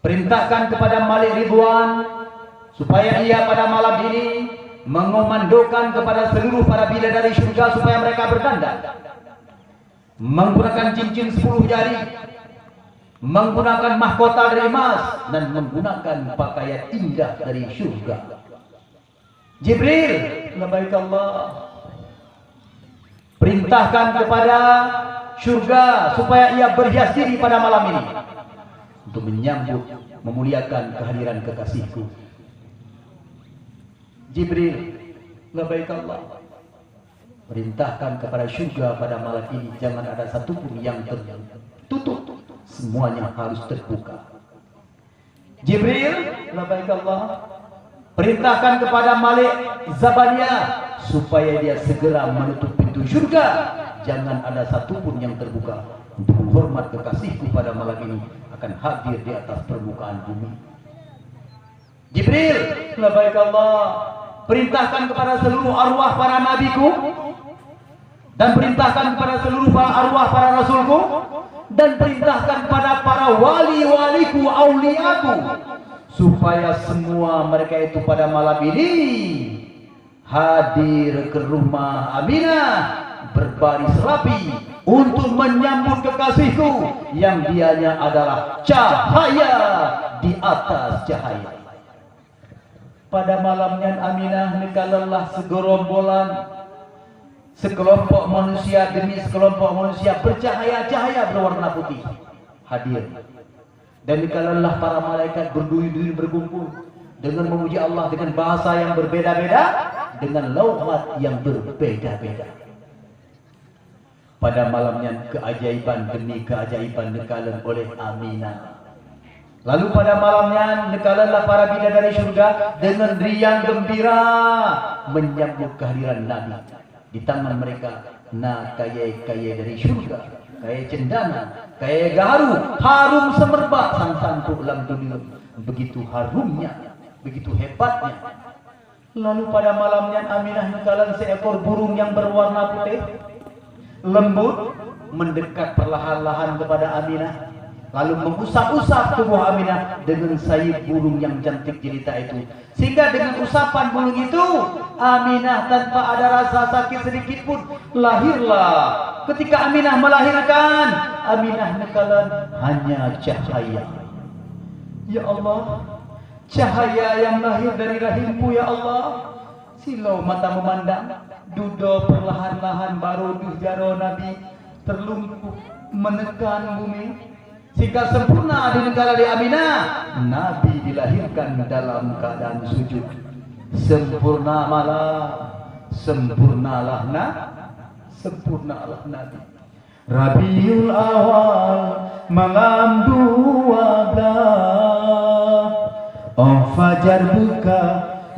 perintahkan kepada Malik Ridwan supaya ia pada malam ini mengomandokan kepada seluruh para bidadari surga supaya mereka berdandan menggunakan cincin 10 jari, menggunakan mahkota dari emas, dan menggunakan pakaian indah dari surga. Jibril, labbaik Allah, perintahkan kepada surga supaya ia berhias diri pada malam ini untuk menyambut, memuliakan kehadiran kekasihku. Jibril, labbaik Allah, perintahkan kepada surga pada malam ini jangan ada satupun yang tertutup, semuanya harus terbuka. Jibril, labbaik Allah, perintahkan kepada Malik Zabaniyah supaya dia segera menutup pintu surga, jangan ada satupun yang terbuka, untuk menghormat kekasihku pada malam ini akan hadir di atas permukaan bumi. Jibril, labbaik Allah, perintahkan kepada seluruh arwah para nabiku, dan perintahkan kepada seluruh arwah para rasulku, dan perintahkan kepada para wali-waliku, auliaku, supaya semua mereka itu pada malam ini hadir ke rumah Aminah berbaris rapi untuk menyambut kekasihku yang dianya adalah cahaya di atas cahaya. Pada malamnya Aminah nikalelah sekelompok manusia demi sekelompok manusia bercahaya-cahaya berwarna putih hadir. Dan nikalelah para malaikat berduyun-duyun berkumpul dengan memuji Allah dengan bahasa yang berbeda-beda, dengan lauhat yang berbeda-beda. Pada malamnya keajaiban demi keajaiban nikalen oleh Aminah. Lalu pada malamnya nikalelah para bidadari syurga dengan riang gembira menyambut kehadiran Nabi. Di tangan mereka kaya-kaya dari syurga, kaya cendana, kaya gaharu, harum semerbak sang santuk lam dunia. Begitu harumnya, begitu hebatnya. Lalu pada malamnya Aminah nikalan seekor burung yang berwarna putih lembut mendekat perlahan-lahan kepada Aminah, lalu mengusap-usap tubuh Aminah dengan sayap burung yang cantik jelita itu, sehingga dengan usapan burung itu Aminah tanpa ada rasa sakit sedikit pun lahirlah. Ketika Aminah melahirkan, Aminah nikalan hanya cahaya. Ya Allah, cahaya yang lahir dari rahimku ya Allah. Silau mata memandang, dudo perlahan-lahan baru jaro Nabi terlumpuh menekan bumi. Sehingga sempurna di negara di Aminah, Nabi dilahirkan dalam keadaan sujud. Sempurnalah Nabi. Rabiul Awal malam 12, fajar buka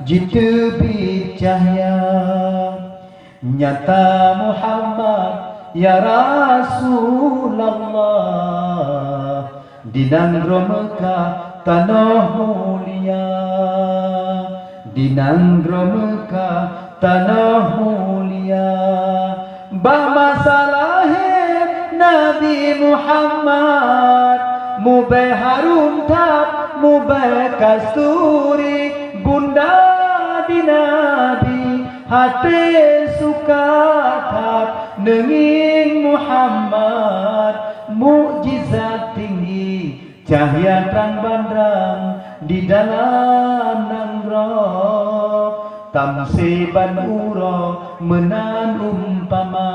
jitu cahaya, nyata Muhammad ya Rasulullah, dinangro Mekah tanah mulia, dinangro Mekah tanah mulia. Bah masalah Nabi Muhammad mubay harum tab mubay kasturi, bunda di Nabi hati suka tab nenging Muhammad, mukjizat tinggi cahaya terang bandrang di dalam nanggro, tamsiban uro menan umpama,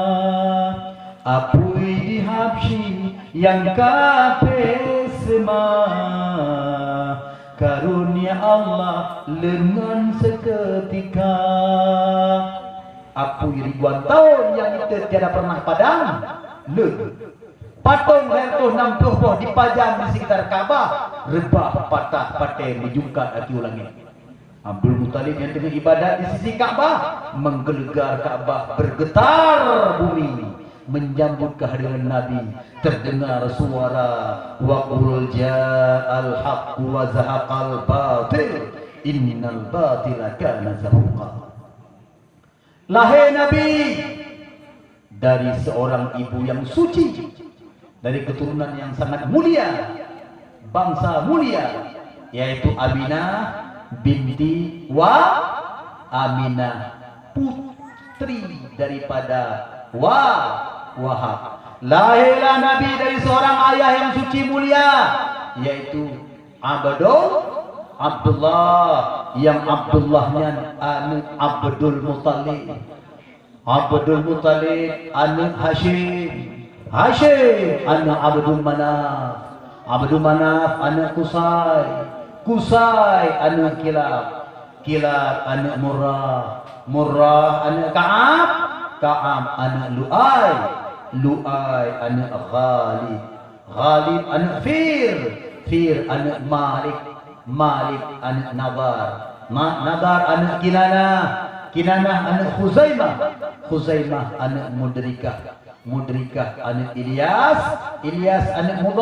apui di Habsyi yang kape semah, karunia Allah lengan seketika. Apui ribuan tahun yang kita tiada pernah padam, patung rentuh 60 boh dipajang di sekitar Kaabah, rebah patah patai dijungkat hati langit. Abdul Muttalib yang tengah ibadat di sisi Kaabah, menggelegar Kaabah, bergetar bumi menyambut kehadiran Nabi. Terdengar suara wa qul ja'al haqq wa zahaqal batil innal batila kana zahuqa. Lahir Nabi dari seorang ibu yang suci, dari keturunan yang sangat mulia, bangsa mulia, yaitu Aminah binti Aminah, putri daripada Wahab. Lahirlah Nabi dari seorang ayah yang suci mulia, yaitu Abdullah, yang Abdullahnya anu Abdul Muttalib, Abdul Muttalib anu Hashim anu Abdul Manaf anu Qusay anu Kilab anu Murrah anu Ka'ab anu Lu'ay anu Ghalib anu Fir anu Malik anu Nadar anu Kinanah anu Khuzaimah anu Mudrikah anu Ilyas anu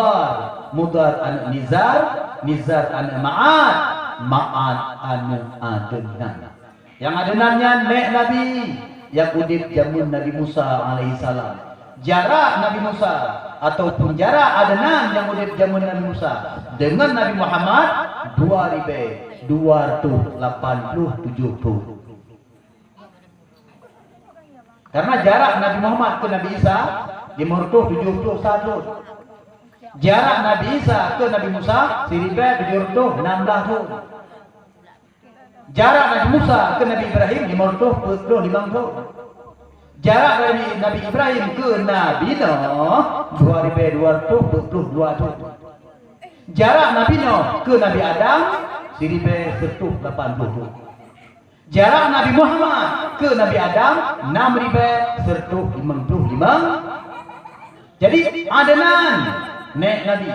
Mudar anu Nizar anu Ma'ad anu Adnan. Yang Adnannya nek Nabi yang udip jamun Nabi Musa alaihissalam, jarak Nabi Musa ataupun jarak Adnan yang udip jamun Nabi Musa dengan Nabi Muhammad 2280. Karena jarak Nabi Muhammad ke Nabi Isa 571. Jarak Nabi Isa ke Nabi Musa 1716 tahun. Jarak Nabi Musa ke Nabi Ibrahim 545 tahun. Jarak dari Nabi Ibrahim ke Nabi Nuh 2242 tahun. Jarak Nabi Nuh ke Nabi Adam 1180 tahun. Jarak Nabi Muhammad ke Nabi Adam 6155. Jadi Adnan nek Nabi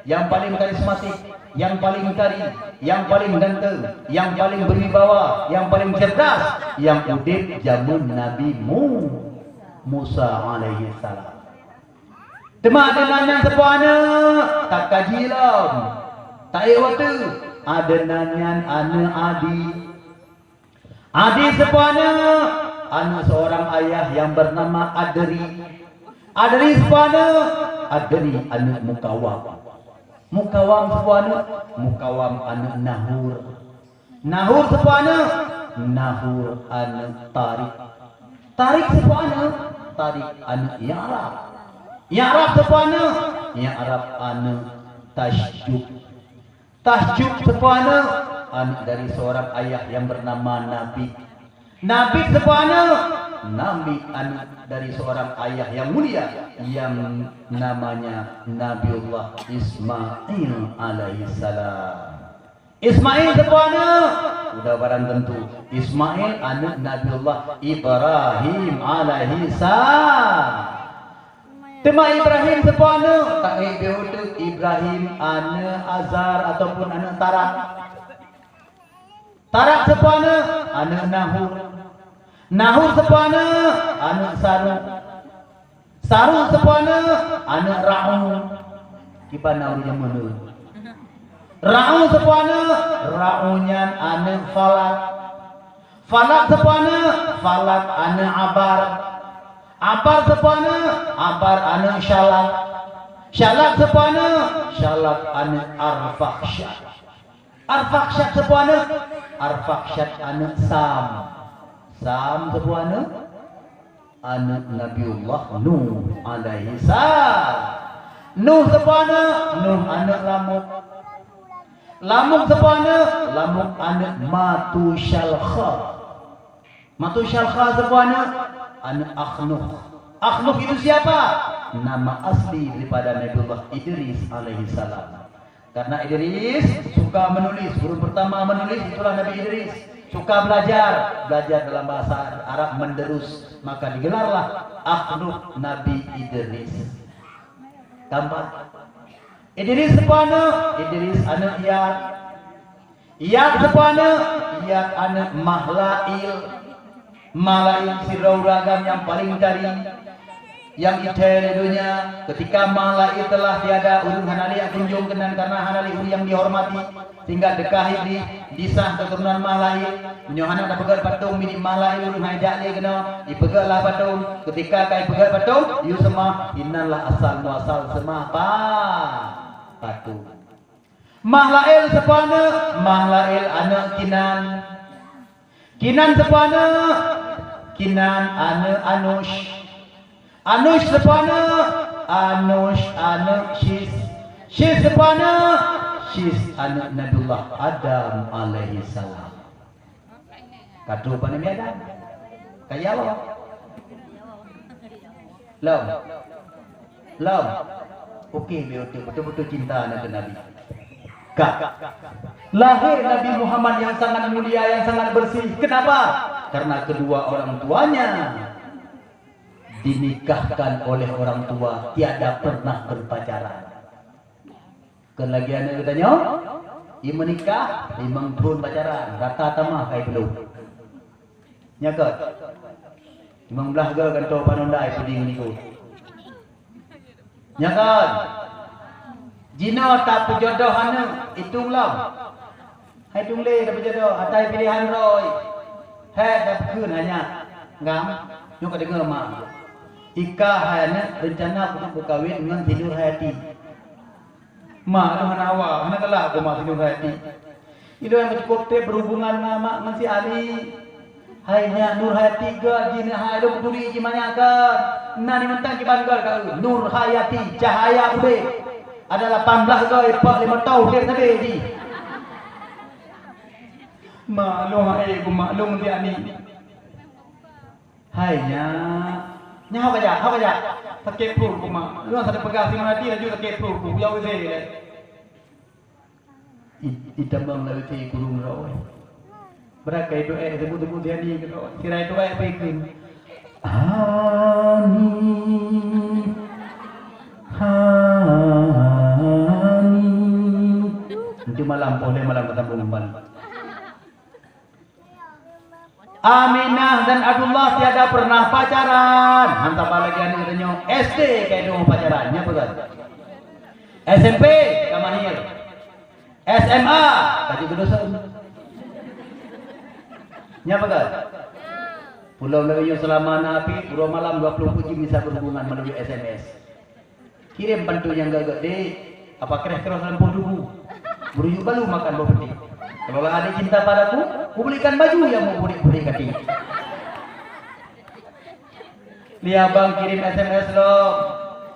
yang paling karismatik, yang paling kari, yang paling ganteng, yang paling berwibawa, yang paling cerdas, yang udip jamun Nabi Musa alaihi salam. Tema Adnan yang sepuana tak kajilam, tak waktu Adnan yang ane Adi sepuana ane seorang ayah yang bernama Adri. Adri sepuana Adri ane Mukawam. Mukawam sepuana Mukawam ane Nahur. Nahur sepuana Nahur ane Tarik. Tarik sepuana Tarik ane Ya'rab. Ya'rab sepuana Ya'rab ane Tasjuk. Tasjuk sepuana anak dari seorang ayah yang bernama Nabi. Nabi sepuana Nabi anak dari seorang ayah yang mulia yang namanya Nabiullah Ismail alaihi salam. Ismail sepuana sudah barang tentu Ismail anak Nabiullah Ibrahim alaihi salam. Tema Ibrahim sepuana tak behutu Ibrahim anak Azar ataupun anak Tarak. Tarak sepuana anak Nahur. Nahur sepuana anak Saru. Saru sepuana anak Ra'u. Kipa naunya mana? Ra'u sepuana Ra'unya anak Falak. Falak sepuana Falak anak Abar. Abar sepuana Abar anak Syalak. Syalak sepuana Syalak anak Arfakhsyad. Arfakhsyad sepuana Arfakhsyad anak Sam. Sam sepuana anak Nabiullah Nuh alaihi salam. Nuh sepuana Nuh anak Lamuk. Lamuk sepuana Lamuk anak Matusyalkha. Matusyalkha sepuana anak Akhnuh. Akhnuh itu siapa? Nama asli daripada Nabiullah Idris alaihi salam. Karena Idris suka menulis, guru pertama menulis itulah Nabi Idris. Suka belajar dalam bahasa Arab menderus, maka digelarlah Akhnuh Nabi Idris. Tambah Idris sepuana Idris anak Iyad. Iyad sepuana Iyad anak Mahlail. Mahlail sirauragam yang paling dari yang ijel dunia. Ketika Mahlail telah tiada ulun hanali kunjung kenan karena hanali uri yang dihormati sehingga dekahi di disah keturunan Mahlail. Menyohana dah pegal patung mini Mahlail ulun hajak dia kena dipegal lah patung. Ketika kai pegal patung yu semah innallah asal muasal semah patung. Mahlail sepuana Mahlail anak Kinan. Kinan sepuana Kinan anak Anush. Anush sepuana Anush anak Shis. Shis sepuana Shis anak Nabiullah Adam alaihi salam. Kadu apa nama Adam? Kaya Allah. Lam. Okey, betul-betul cinta anak Nabi. Lahir Nabi Muhammad yang sangat mulia, yang sangat bersih. Kenapa? Karena kedua orang tuanya dinikahkan oleh orang tua, tiada pernah berpacaran. Kelagian katanya, ia menikah, imang tahun pacaran, rata tamah kai belum. Nyakat. Imang belah ke kan tau panondai puding niku. Nyakat. Jina tak perjodohan itu lam. Hai tungle tak perjodoh, atai pilihan roy. Hai tak kun hanya ngam, nyok dengar mak. Ika hanya rencana untuk berkahwin dengan Nur Hayati. Mak tu hana awak, hana kalah aku mak Nur Hayati. Itu yang cukup berhubungan dengan mak dengan si Ali. Hanya Nur Hayati ke jina hai dok duri gimana kan? Nani mentang ki bangga kau. Nur Hayati Cahaya Ube. Ada 18 kau 45 tahun dia tadi ji. Maklum ibu maklum dia ni. Hai nya. Nya apa aja? Apa aja? Sakit perut kuma. Lu ada pegang sing mati laju sakit perut ku. Ya wis le. Itambang la wis kurung rawe. Berapa itu sebut-sebut dia ni gitu. Kira itu apa iklim? Amin. Amin. Nanti malam boleh malam ketemu kembali. Aminah dan Abdullah tiada pernah pacaran. Hantar lagi ani katanya SD kayak dong pacarannya betul. SMP kamanir. SMA tadi kedosan. Nya betul. Pulau Melayu selama napi pura malam 20 puji bisa berhubungan melalui SMS. Kirim bantu yang gagak dek. Apa keras-keras lampu dulu. Beruyuk balu makan bau peti. Kalau ada cinta padaku, aku belikan baju yang mau burik-burik kati. Lihat bang kirim SMS lo.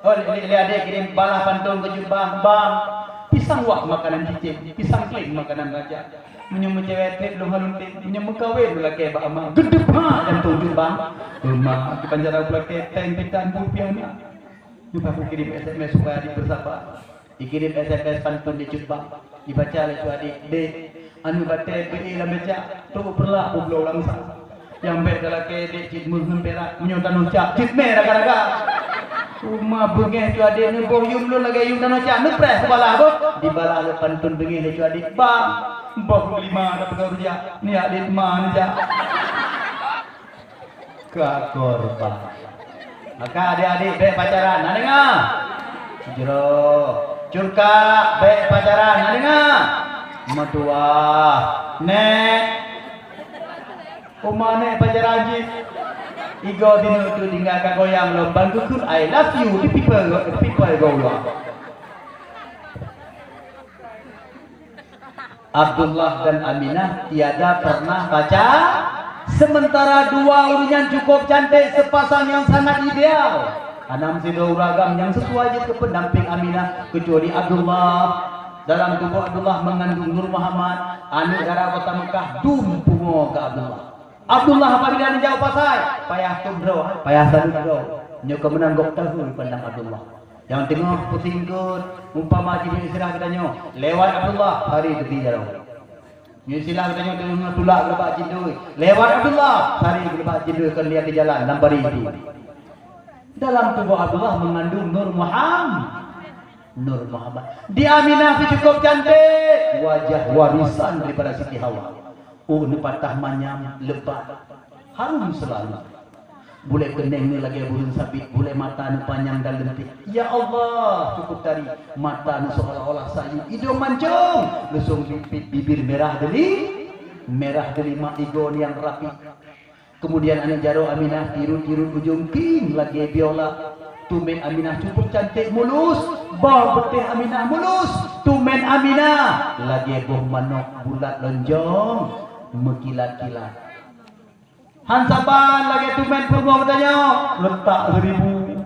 Oh lihat dia kirim balah pantun ke jubah bang. Pisang wak makanan cicit, pisang kling makanan raja. Menyumbang cewek trip belum halun trip, menyumbang kawin pula ke bak amang. Gedep ha dan tujuh bang. Rumah di Banjarau pula ke ten-ten rupiahnya. Jumpa aku kirim SMS supaya adik bersabar. Dikirim SMS pantun di jubah. Dibaca oleh tu adik. Dek. Anu batai beri lah baca tu perlah pulau langsung yang baik dalam kedek cik menghempera menyontan ucap cik merah raga-raga rumah bengeh tu adik ni boh yum lu lagi yum dan ucap nupres kepala boh di bala le pantun bengeh tu adik bang boh 5 ada pegawai dia ni adik mana ja kakorban maka adik-adik baik pacaran nak dengar jero curka baik pacaran nak dengar Madua, nek, umane pacaran ji, igo dino tu tinggal kat goyang lo, bangku kun I love you, the people go lo. Abdullah dan Aminah tiada pernah baca, sementara dua urunya cukup cantik sepasang yang sangat ideal. Anam sido ragam yang sesuai ke pendamping Aminah kecuali Abdullah. Dalam tubuh Abdullah mengandung Nur Muhammad, anak darah kota Mekah, dumpungo ke Abdullah. Abdullah apabila dia jauh pasai, payah tundro, payah sadudro. Nyoka menanggok tahu pandang Abdullah. Yang tengok pusing kot, umpama jadi istirahat katanya, lewat Abdullah hari ke jarau. Ni silah katanya tengok tulak lebak cindui. Lewat Abdullah hari lebak cindui kan lihat di jalan lambari itu. Dalam tubuh Abdullah mengandung Nur Muhammad. Nur Muhammad. Di Aminah itu cukup cantik. Wajah warisan daripada Siti Hawa. Oh, ni patah manyam, lebat. Harum selalu. Boleh kening ni lagi burung sabit. Boleh mata ni panjang dan lentik. Ya Allah, cukup tadi. Mata ni seolah-olah sayu. Hidung mancung. Lesung bibir merah deli. Merah deli mak igon yang rapi. Kemudian anak jaro Aminah tirut-tirut ujung pin lagi biola. Tumen Aminah cukup cantik mulus, bau betih Aminah mulus. Tumen Aminah lagi boh manok bulat lonjong mekilat-kilat. Hansaban lagi tumen perempuan bertanya letak 1000.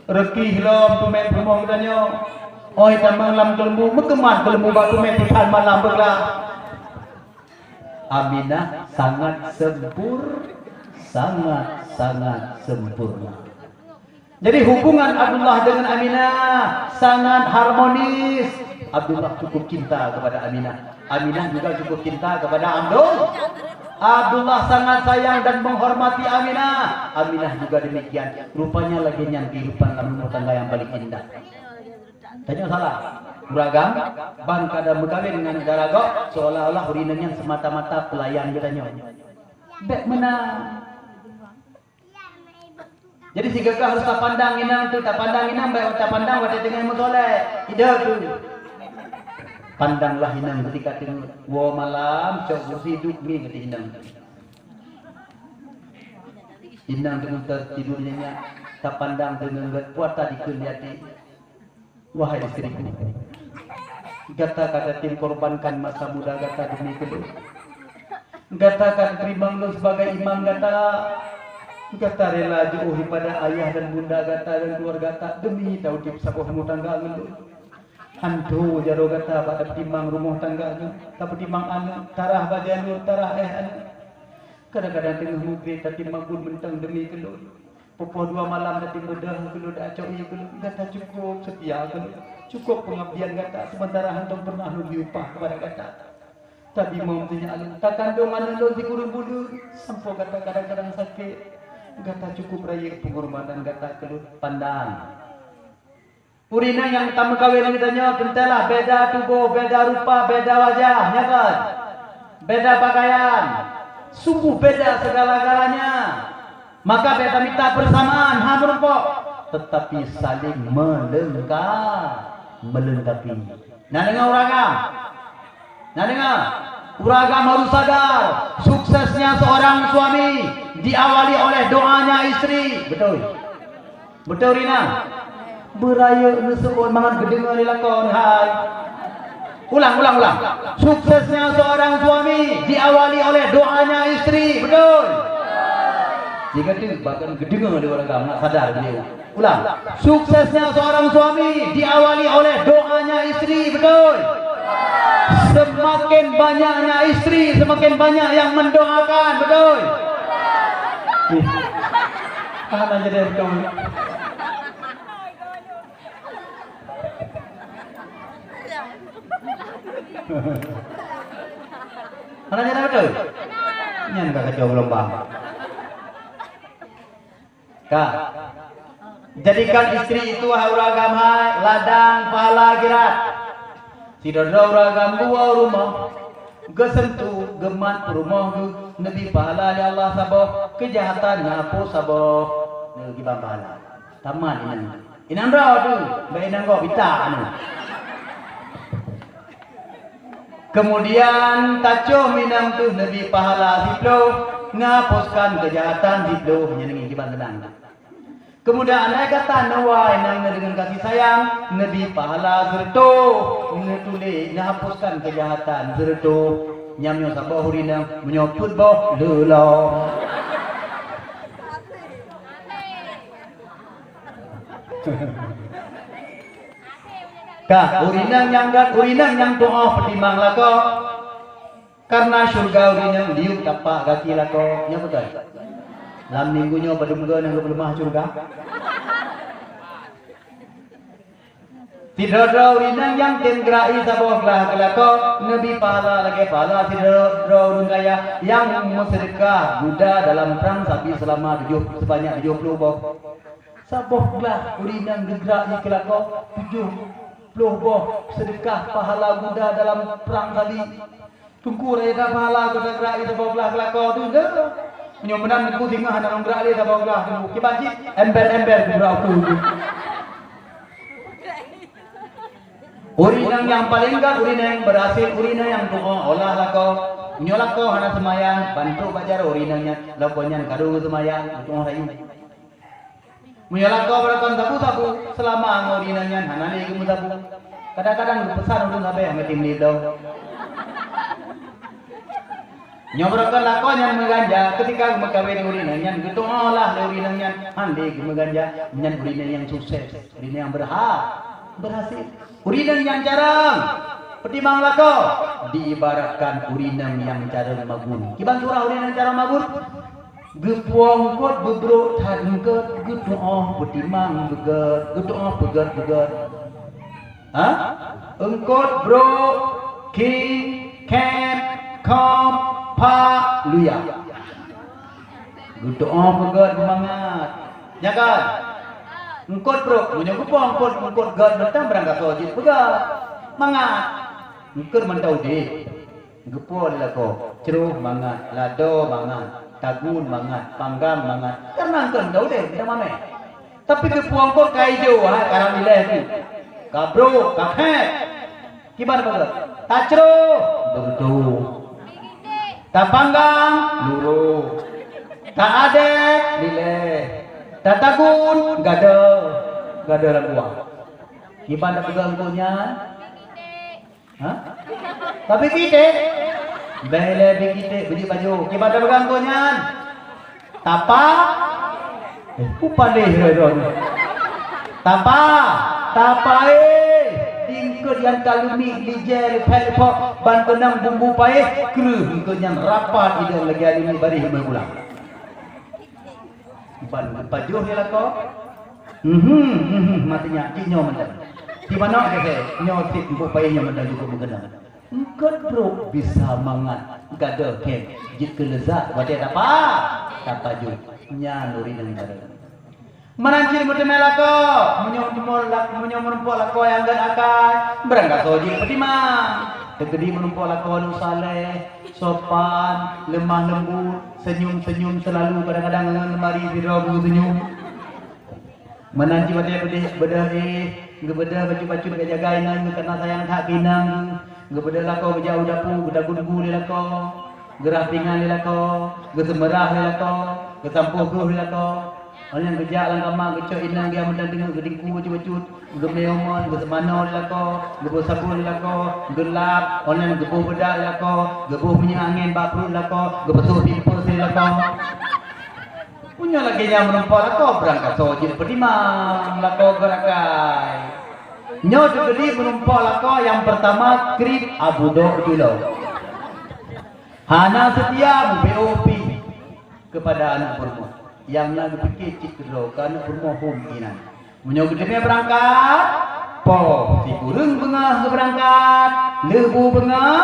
Reki hilam tumen perempuan bertanya. Oi tambang lam kelembu mekemat kelembu bak tumen tuhan malam berlah. Aminah sangat sempurna. Jadi hubungan Abdullah dengan Aminah sangat harmonis. Abdullah cukup cinta kepada Aminah. Aminah juga cukup cinta kepada Abdul. Abdullah sangat sayang dan menghormati Aminah. Aminah juga demikian. Rupanya lagi yang kehidupan rumah tangga yang paling indah. Tanya salah. Beragam, bang kada berkawin dengan daragok seolah-olah urinanya semata-mata pelayan katanya. Bek menang. Jadi si gagah harus tak pandang inang tu, tak pandang inang, baik tak pandang waktu dengan musoleh. Tidak tu. Pandanglah inang ketika tengok wa malam cok kursi hidup ni kata inang. Inang dengan tertidurnya tak pandang dengan puasa dikuliati. Wahai istriku. Kata tim korbankan masa muda kata demi kedua. Katakan terima lu sebagai imam kata. Kata rela jauhi pada ayah dan bunda kata dan keluarga kata demi tahu di sabuh rumah tangga ngendu. Hantu jaro kata pada timbang rumah tangganya, tapi timbang anak tarah bajanur tarah anak. Kadang-kadang tengah mugri tapi timbang bentang demi kelut. Popo 2 malam nanti bedah kelut acoi kelut kata cukup setia kelut. Cukup pengabdian kata sementara hantu pernah lebih upah kepada kata. Tapi mau punya alun takkan dong anu lo di kurung bulu sampo kata kadang-kadang sakit. Kata cukup raya penghormatan kata kelut pandang. Purina yang tamu kawin kitanya tentulah beda tubuh, beda rupa, beda wajah, ya kan? Beda pakaian, sungguh beda segala-galanya. Maka beta minta bersamaan, hampok, tetapi saling melengkapi. Nah dengar uragam, nah dengar. Uragam harus sadar, suksesnya seorang suami diawali oleh doanya istri. Betul? Betul Rina? Beraya nesebut mangan gedengar lakon hai. Ulang. Suksesnya seorang suami diawali oleh doanya istri. Betul? Jika tu bahkan gedengar di uragam nak sadar beliau. Ulang. Suksesnya seorang suami diawali oleh doanya istri. Betul? Semakin banyaknya istri, semakin banyak yang mendoakan, betul? Tahan aja deh, betul. Tahan aja deh, betul? Ini yang kacau gelombang. Kak, jadikan istri itu hauragam hai, ladang, pahala akhirat. Tidak uragam buah rumah gesentuh gemat rumah nabi pahala ya Allah sabah kejahatan ngapo sabah nabi pahala taman inan raw tu bainan go bita anu. Kemudian taco minang tu nabi pahala siplo ngapuskan kejahatan siplo nyenengi kiban tenang. Kemudian anda kata nawai nang dengan kasih sayang nabi pahala zerto ngetule ngahapuskan kejahatan zerto nyamnya sabah hurina menyoput boh lelo. Kah urinang yang doa pertimbang lako karena surga urinang liuk tapak kaki lako nya betul. Dalam minggunya berdua yang berlemah surga. Tidak urinang yang tenggerai sabah kelah kelako nabi pahala lagi pahala tidak urungaya yang bersedekah Buddha dalam perang sapi selama sebanyak 70 boh. Sabah kelah urinang gegerai kelako 70 boh sedekah pahala Buddha dalam perang sapi. Tunggu reda pahala gegerai sabah kelah kelako tu dah. Nyomenan aku tinggal dalam gerak dia sabah kelah tu. Kibaji ember gerak tu. Urinang yang paling enggak urinang yang berhasil urinang yang doa olah lako nyolako hana semayang bantu bajar urinangnya lakonnya kadu semayang doa rayu nyolako berakon sabu selama urinangnya hana ni kamu sabu kadang-kadang pesan ulun sampai yang tim lido nyobrakan lakonnya mengganja ketika mengkawin urinangnya gitu olah urinangnya handi mengganja nyan urinang yang sukses urinang yang berhasil urinang yang jarang pertimbang lako diibaratkan urinang yang jarang magun kiban surah urinang jarang magun gepuang kot bebrok tangket gedoa pertimbang beget gedoa beget engkot bro king camp kom pa luya gedoa beget semangat ya kan. Engkot bro, punya kupong, engkot gad mentang berangkat wajib pegat, mangat, engkot mentau di, gepol lako, ceruh mangat, lado mangat, tagun mangat, panggam mangat, karena engkot mentau deh, tidak mame. Tapi kepuang kok kaijo, karang nilai tu, kabro, kakek, kibar pegat, tacro, berdu, tapanggang, luru, tak ada nilai. Tatagun gada laguang. Gimana pegang punya? Hah? Tapi kita bele kita beli baju. Gimana pegang punya? Tapak Upalih Tapa tingkut yang kalumi dijel pelpok ban kenang bumbu paeh kru tingkut yang rapat ide lagi hari ini bari berulang ban pajuh ni lah ko matinya cinyo mendan di mana ke nyo tik bumbu paeh yang mendan juga mengenang engkau bro bisa mangan gada ken jika lezat wadai apa ju nya nuri nang bareng manancir mutemel lako menyom menumpuk lako yang gan akan berangkat soji petima tegedi menumpuk lako anu saleh sopan lemah lembut senyum selalu kadang-kadang lemari birabu senyum menanti bedah ngebedah baju-baju ke jaga inang karena sayang hak kinang ngebedah lako berjauh dapu gedagu-dagu di lako gerah pingan di lako gesemerah di lako gesampuh di lako orang kerja lang kamang kecok inang dia mendan dengar gedingku baju-baju gemeomon gesemano di lako gebuh sabun di lako gelap orang gebuh bedak di lako gebuh minyak angin baprut di lako gebesuh pimpus di lako punya lagi yang menumpah lako berangkat sojil pedimang lako gerakai nyo tegedi menumpah lako yang pertama krip Abu Dok dulu hana setia BOP kepada anak perempuan yang nak fikir cik kedua kerana bermohon inan menyok gedenya berangkat po si burung bengah berangkat lebu bengah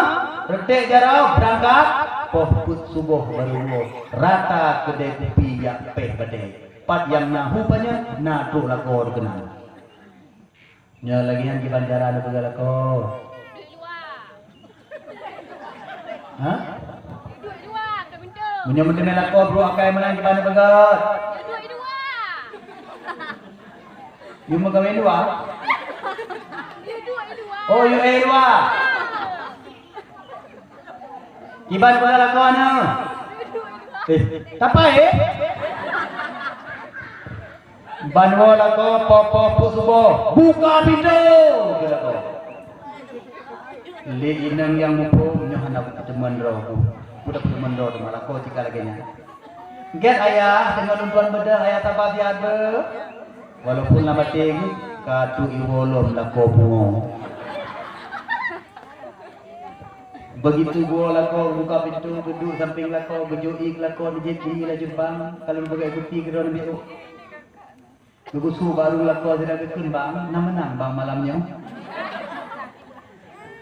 retek jarau berangkat po put subuh baru rata kedai kopi yang peh badai pat yang nahu banyak nado lakor kenal nya lagi yang di bandara ada pegal lakor ha menyambut dengan lakor bro akai menang di mana pegal you mau kawin dua oh you dua Iban pegal lakor na tapa banwa lakor popo pusubo buka pintu lakor li inang yang mupo nyohana teman roh budak teman roh malah kau jika lagi nya get ayah dengan umpan bedah ayah tabah biada walaupun nama ting katu iwolom lakor bungo begitu gua lakor buka pintu duduk samping lakor gejoik lakor dijeti lah jembang kalau bagai putih kira nabi gugusu baru lakor sedang kekembang menang bang malamnya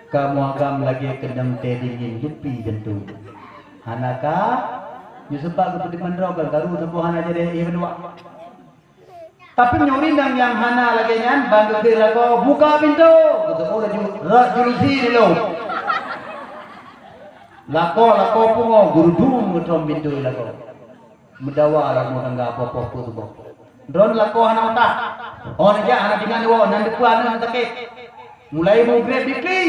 kamu agam lagi kedam teh dingin jupi jentu hanaka nyusebak ke pediman rogal garu sebuah aja deh iya berdua tapi nyuri yang hana lagi nyan bantu ke lakor buka pintu gitu oh jurusi dulu lakor pungo guru dung ngetrom pintu lakor mendawa orang mau enggak apa-apa tuh drone lakor hana otak oh aja hana dengan wo nan depan nan sakit mulai mau grab dikri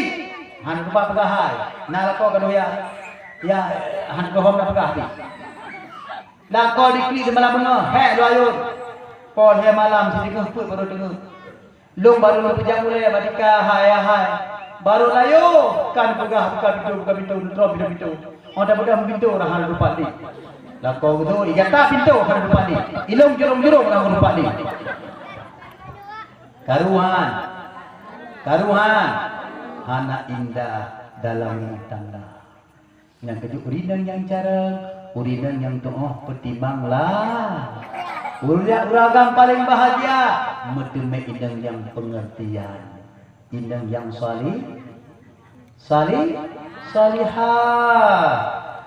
hana lupa pegahai nah lakor kado ya hana kohom dah pegah ni lakor dikri semalam bengah hek dua ayun pon he malam sini ngeput baru dengar long baru lu pejam mulai badika hai baru layo kan pegah buka pintu drop pintu orang dah pintu dah hana lupa ni lakor gitu igata pintu hana lupa ni ilong jurung hana lupa ni karuhan hana indah dalam tangga yang kejuk urinang yang cara urinang yang toh pertimbanglah uragam paling bahagia medeme indang yang pengertian indang yang salihah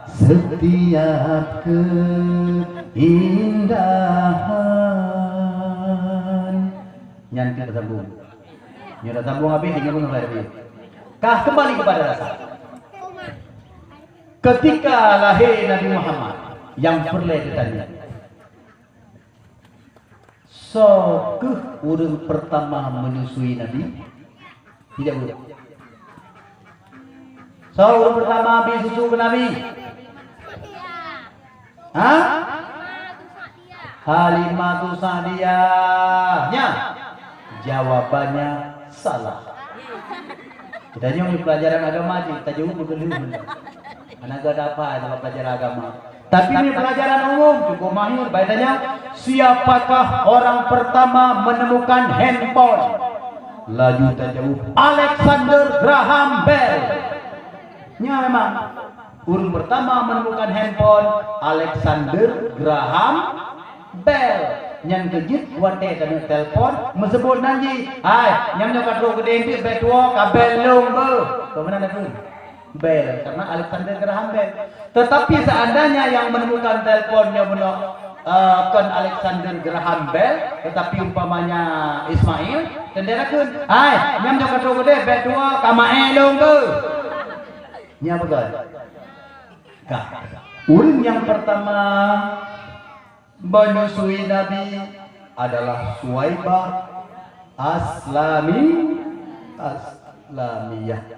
setiap keindahan nyanti tersambung nyata sambung habis tinggal pun hari kah kembali kepada rasa ketika lahir Nabi Muhammad yang perledatannya orang pertama menyusui Nabi tidak boleh orang pertama habis susu ke Nabi Halimatu Sa'diyah jawabannya salah kita nyong di pelajaran agama kita jauh bergelut anak gak ada apa dalam pelajaran agama Tapi ini pelajaran umum cukup mahir. Baitanya, siapakah orang pertama menemukan handphone? Laju terjawab, Alexander Graham Bell. Nya memang orang pertama menemukan handphone Alexander Graham Bell. Yang kejut wate kena telpon mesebut nanti, hai yang nyokat ro gede itu betua kabel long be. Kemana nak Bell karena Alexander Graham Bell. Tetapi seandainya yang menemukan teleponnya benar kan Alexander Graham Bell, tetapi umpamanya Ismail, tenderakeun, hai nyam nyokat ro gede betua kamae long be. Nya begal. Kah. Urang yang pertama menyusui Nabi adalah Suwaibah Aslamiyah.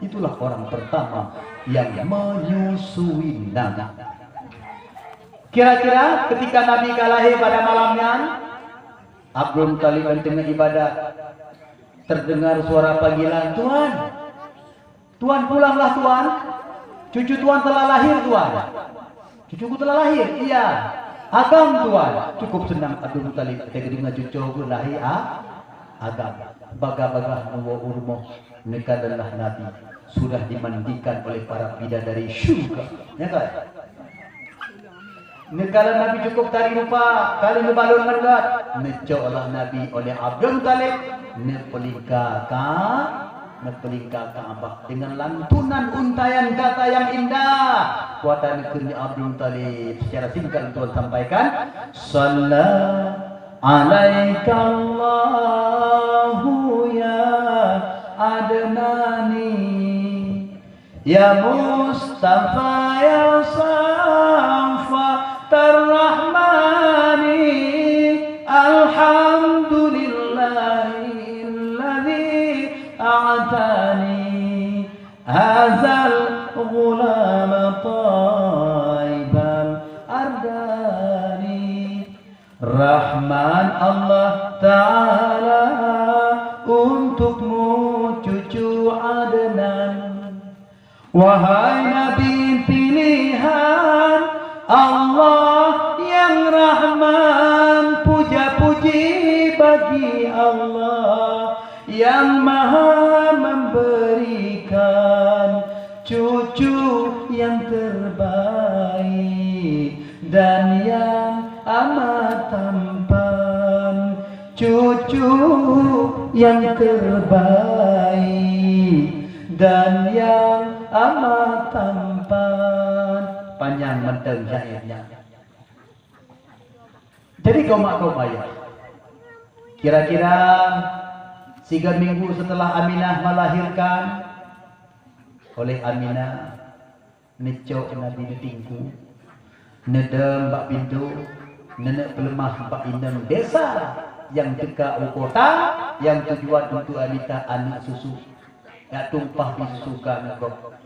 Itulah orang pertama yang menyusui Nabi. Kira-kira ketika Nabi kalahi pada malamnya, Abdul Talib tengah ibadah, terdengar suara panggilan, Tuan, Tuan pulanglah Tuan, cucu Tuan telah lahir Tuan. Cucuku telah lahir, iya. Agam Tuan, cukup senang Abdul Talib ketika dengan cucu lahir agam. Baga-baga nawa urmoh nekadalah Nabi sudah dimandikan oleh para bidadari syurga. Ya kan? Nekala Nabi cukup tari rupa kali ngebalur ngergat, necolah Nabi oleh Abdul Talib nepelingka Ka'bah dengan lantunan untayan kata yang indah. Kuatan kini Abdul Talib secara singkat Tuhan sampaikan, Sallallahu alaika Allahu ya Adnani ya Mustafa ya Safa Tarrahmani Alhamdulillahilladzi a'tani hazal ghulam taibal ardani. Rahman Allah Ta'ala untukmu cucu Adnan. Wahai Nabi pilihan Allah yang Rahman, puja-puji bagi Allah yang Maha memberikan cucu yang terbaik dan yang amat tampan. Cucu yang terbaik dan yang amat tampan. Panjang menteng syairnya. Jadi kaum ayah, kira-kira 3 minggu setelah Aminah melahirkan, oleh Aminah necok Nabi ditingku, nedem bak pintu, nenek pelemah bak inem desa yang dekat kota, yang tujuan untuk Aminah anak susu, ya tumpah disusukan kok.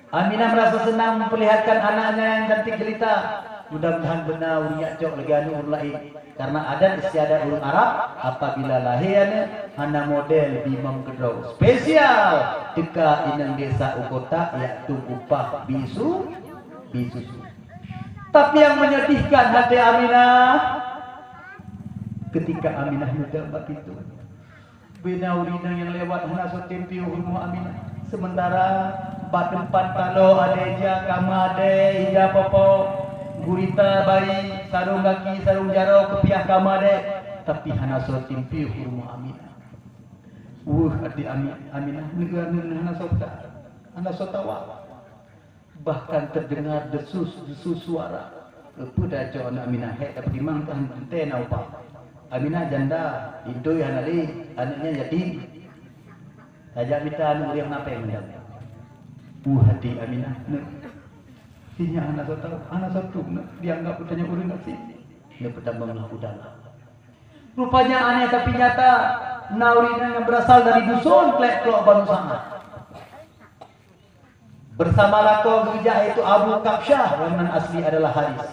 Aminah merasa senang memperlihatkan anaknya yang cantik jelita. Mudah-mudahan benar uriak jok lagi anu lain. Karena adat istiadat orang Arab apabila lahirnya hana model bimam gedau spesial dekat inang desa ukota iaitu upah bisu. Tapi yang menyedihkan hati Aminah ketika Aminah mendapat itu benaurina yang lewat hana sotempi rumah Aminah. Sementara bak tempat kalau ada ija kama ada ija popo gurita bayi sarung kaki sarung jaro kepiah kama ada, tapi hana sotempi rumah Aminah. Hati Aminah negara hana sotawa. Bahkan terdengar desus suara. Kepada cowok Aminah tapi dimang tahan tena upah. Aminah janda, itu yang anaknya yatim. Ajak minta anu yang apa yang mendapat. Hati Aminah. Sinya anak satu dianggap utanya urang kasih. Dia petambanglah udahlah. Rupanya aneh tapi nyata naurina yang berasal dari dusun klek-klok Banu Sa'ad. Bersama lako gereja itu Abu Kabsyah yang asli adalah Haris.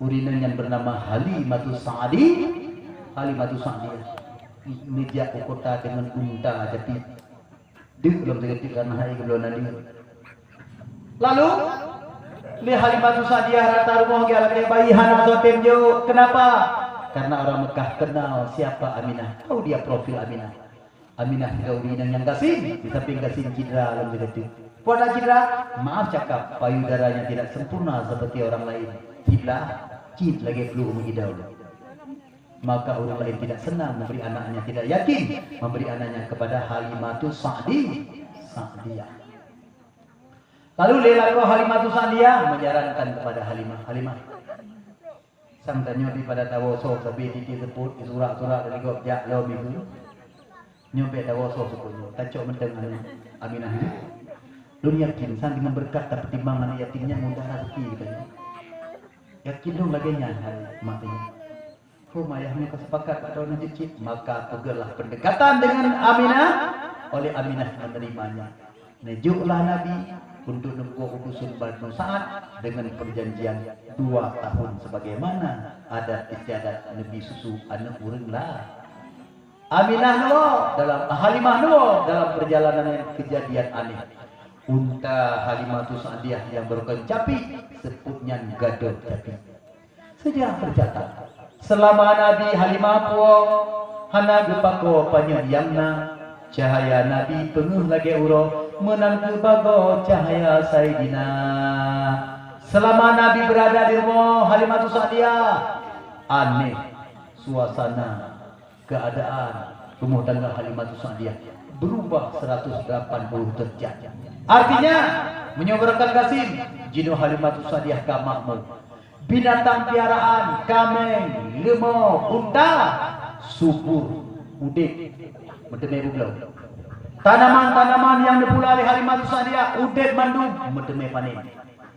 Urinan yang bernama Halimatus Sa'diyah. Meja kota dengan unta jadi dia belum terketik karena hari belum nanti. Lalu Li Halimah Sa'diyah rata rumah dia lagi bayi Hana Sotem jo. Kenapa? Karena orang Mekah kenal siapa Aminah. Tahu dia profil Aminah. Aminah Gauri yang Gasin, di samping Gasin Citra dalam begitu. Puan Citra, maaf cakap payudaranya tidak sempurna seperti orang lain. Citra, cint lagi flu mengidau. Maka orang lain tidak senang memberi anaknya, tidak yakin memberi anaknya kepada Halimah Sa'diyah. Lalu lelaki Halimah Sa'diyah menyarankan kepada Halimah. Sang tanya pada tawoso sabi titi sebut surat-surat dari gobjak lo minggu. Nyobek tawoso sukunya. Tacok mendengar Aminah itu. Lu yakin sang dengan berkat tapi timbangan yatimnya mudah rezeki katanya. Yakin dong laganya matanya. Mayahnya kesepakat atau najicit, maka pegelah pendekatan dengan Aminah. Oleh Aminah menerimanya. Nejuklah Nabi untuk nempuh utusan Banu Sa'ad dengan perjanjian 2 tahun sebagaimana adat istiadat Nabi susu anak urang lah. Aminah dalam Halimah dalam perjalanan yang kejadian aneh. Unta Halimah Sa'diyah yang berkencapi seputnya gaduh capi. Sejarah tercatat selama Nabi Halimah puang hana gepako panyayanna cahaya Nabi penguh lagi uro menang kebago cahaya Sayyidina. Selama Nabi berada di rumah Halimah Sa'diyah, aneh suasana keadaan rumah tangga Halimah Sa'diyah berubah 180 derajat. Artinya menyuarakan Qasim jinu Halimah Sa'diyah ka makmur. Binatang piaraan, kameng, lemau, unta, subur, udip, medeme buglau. Tanaman-tanaman yang dipulai Halimah Sa'diyah, udip mandum, medeme panen.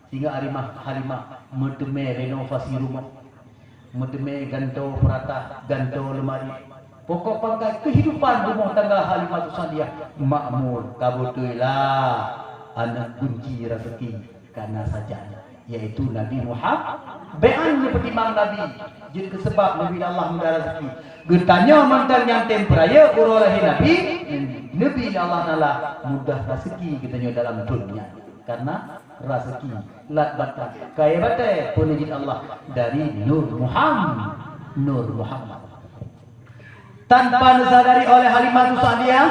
Sehingga Halimah medeme renovasi rumah, medeme ganto peratah, ganto lemari. Pokok pangkat kehidupan rumah tangga Halimah Sa'diyah makmur, kabutuilah anak kunci rezeki karena sajanya. Yaitu Nabi Muhammad be'annya pertimang Nabi jadi sebab Nabi Allah mudah rezeki getanya mantan yang temperaya urolahi Nabi Allah Ta'ala mudah rezeki getanya dalam dunia karena rezeki lat batas kaya batai penajid Allah dari Nur Muhammad tanpa disadari oleh Halimah Sa'diyah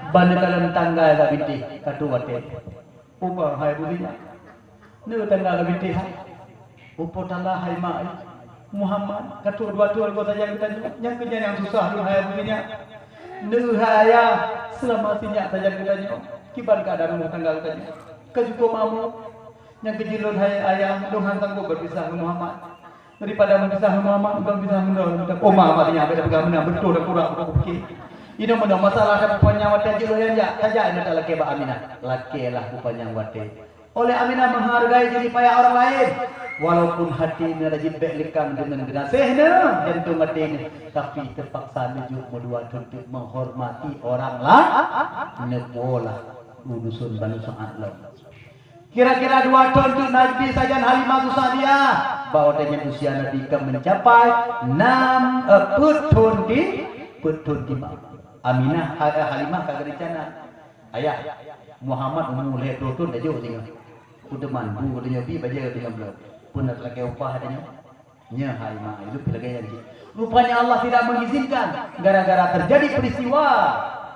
balik dalam tangga tak binti katu batai ubah hai budinya ni tangga lebih tihak. Upo tangga hai mai Muhammad katu dua kau saja kita yang kerja yang susah lu hai begini. Ni haya selama sinyak saja kita kibar keadaan rumah tangga kita. Kejuko mamu yang kejilun hai ayam dohan tangguh berpisah Muhammad. Daripada berpisah Muhammad bukan pisah mendoan. Oh Muhammadnya beda pegang benar betul dah kurang okey. Ini mana masalah kan rupanya wate jilun ya saja ini tak laki ba Aminah. Laki lah rupanya wate. Oleh Aminah menghargai jadi payah orang lain walaupun hatinya rajin beklikang dengan genasehnya jantung hatinya tapi terpaksa menuju medua untuk menghormati orang lah nebolah udusun Banu Sa'ad lah. Kira-kira 2 tahun untuk Nabi saja Halimah Sa'diyah bahwa dengan usia Nabi mencapai 6 tahun di Aminah Halimah kagak rencana ayah Muhammad mulai turun aja tinggal udah mandu udah nyobi baca dengan belum pun nak lagi upah adanya nya Halimah itu lagi yang rupanya Allah tidak mengizinkan gara-gara terjadi peristiwa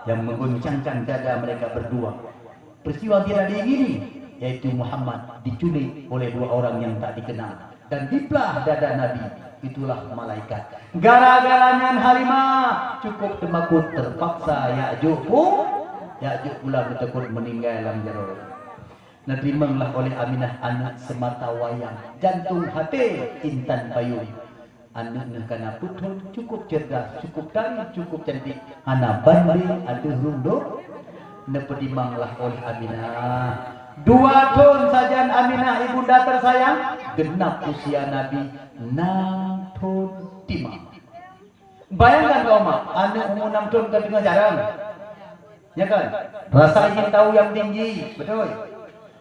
yang mengguncangkan dada mereka berdua. Peristiwa tidak diingini yaitu Muhammad diculik oleh 2 orang yang tak dikenal dan dibelah dada Nabi. Itulah malaikat. Gara-garanya Halimah cukup temakut terpaksa Ya'juj pula bertekun meninggal dalam jaro. Naterimalah oleh Aminah anak semata wayang jantung hati intan payung. Anaknya kana putra cukup cerdas, cukup tari, cukup cantik. Anak banding ada rundo. Naperimanglah oleh Aminah. 2 tahun saja Aminah ibunda tersayang genap usia Nabi 6 tahun timah. Bayangkan kau mak, anak umur 6 tahun kan tengah jarang. Ya kan? Rasa ingin tahu yang tinggi, betul.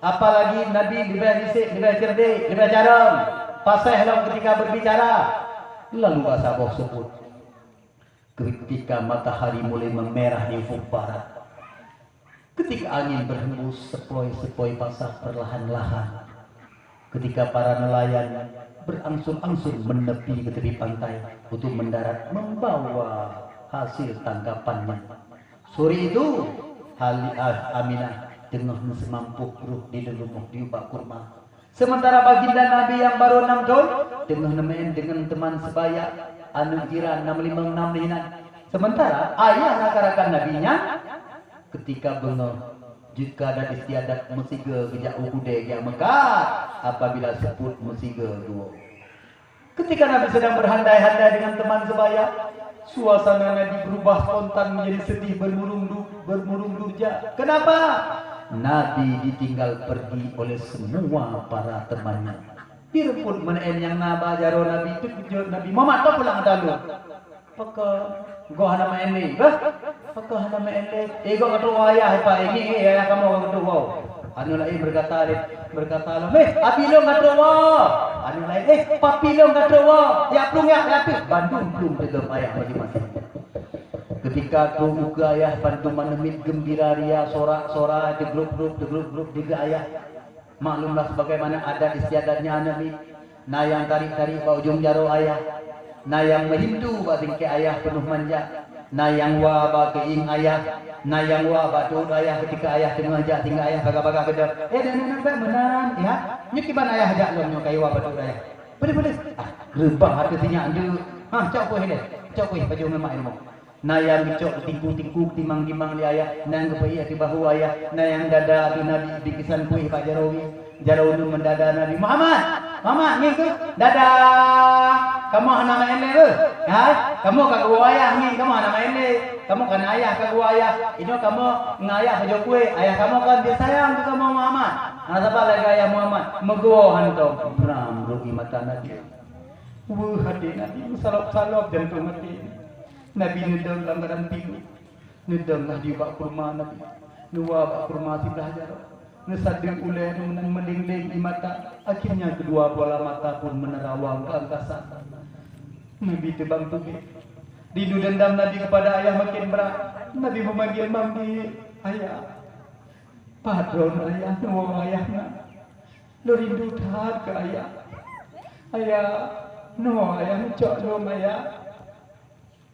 Apalagi Nabi lebih risik, lebih cerdik, lebih jarang. Fasih dalam ketika berbicara. Lalu bahasa Allah sebut. Ketika matahari mulai memerah di ufuk barat. Ketika angin berhembus sepoi-sepoi basah perlahan-lahan ketika para nelayan berangsur-angsur menepi ke tepi pantai untuk mendarat membawa hasil tangkapannya. Sore itu Aminah tengah semampu ruh di rumah diubah kurma. Sementara baginda Nabi yang baru 6 tahun tengah nemain dengan teman sebaya anu jiran 656 lihinan. Sementara ayah rakan-rakan nabinya ketika bengong jika ada istiadat musiga kejak ukude yang mekat apabila sebut musiga dua. Ketika Nabi sedang berhandai-handai dengan teman sebaya, suasana Nabi berubah spontan menjadi sedih bermurung durja. Kenapa? Nabi ditinggal pergi oleh semua para temannya. Direput menaen yang naba jaro Nabi itu kejut Nabi. Mama tu pulang dalu. Paka go hana main ni. Paka hana main ni. Ego kata ayah apa ini ayah kamu kata wow. Anu lain berkata lah, apilong kata wow. Anu lain papilong kata wow. Ya plung ya Bandung plung tegap ayah masing-masing. Ketika tu muka ayah bantu menemit gembira ria sorak-sorak di grup tiga ayah. Maklumlah sebagaimana adat istiadatnya Nabi. Nayang tarik-tarik bau ujung jaro ayah. Nayang mehindu bating ke ayah penuh manja. Nayang wa ba keing ayah. Nayang wa ba tu ayah ketika ayah tengah ajak tinggal ayah baga-baga kedap. Dan menan ya. Nyikiban ayah ajak lom kai wa ba tu ayah. Boleh. Rebah hati sinya andu. Cok ko hele. Cok ko baju memang ilmu. Nayang bicok tingkuk timang-timang li ayah. Nayang kepai di bahu ayah. Nayang dada tu Nabi bikisan kuih Pak Jarawi. Jarawi mendada Nabi Muhammad ni ke dada kamu anak main le ke ha kamu kagak gua ayah ni kamu anak main le kamu kan ayah kagak gua ayah ini kamu ngayah baju kue ayah kamu kan dia sayang ke kamu Muhammad siapa lagi ayah Muhammad megowo hantom ram rugi mata Nabi hati Nabi salop jantung mati Nabi nudang langgaran tilu nudang lah di bak kurma Nabi nuwa bak kurma sebelah jarok ngesading uleh menang melingling di mata. Akhirnya kedua bola mata pun menerawang ke angkasa. Nabi tebang tubi. Rindu dendam Nabi kepada ayah makin berat. Nabi memanggil ayah. Padron ayah, nuwang ayahnya. Lo rindu taat ke ayah. Ayah, nuwang ayah, cok nuwang ayah.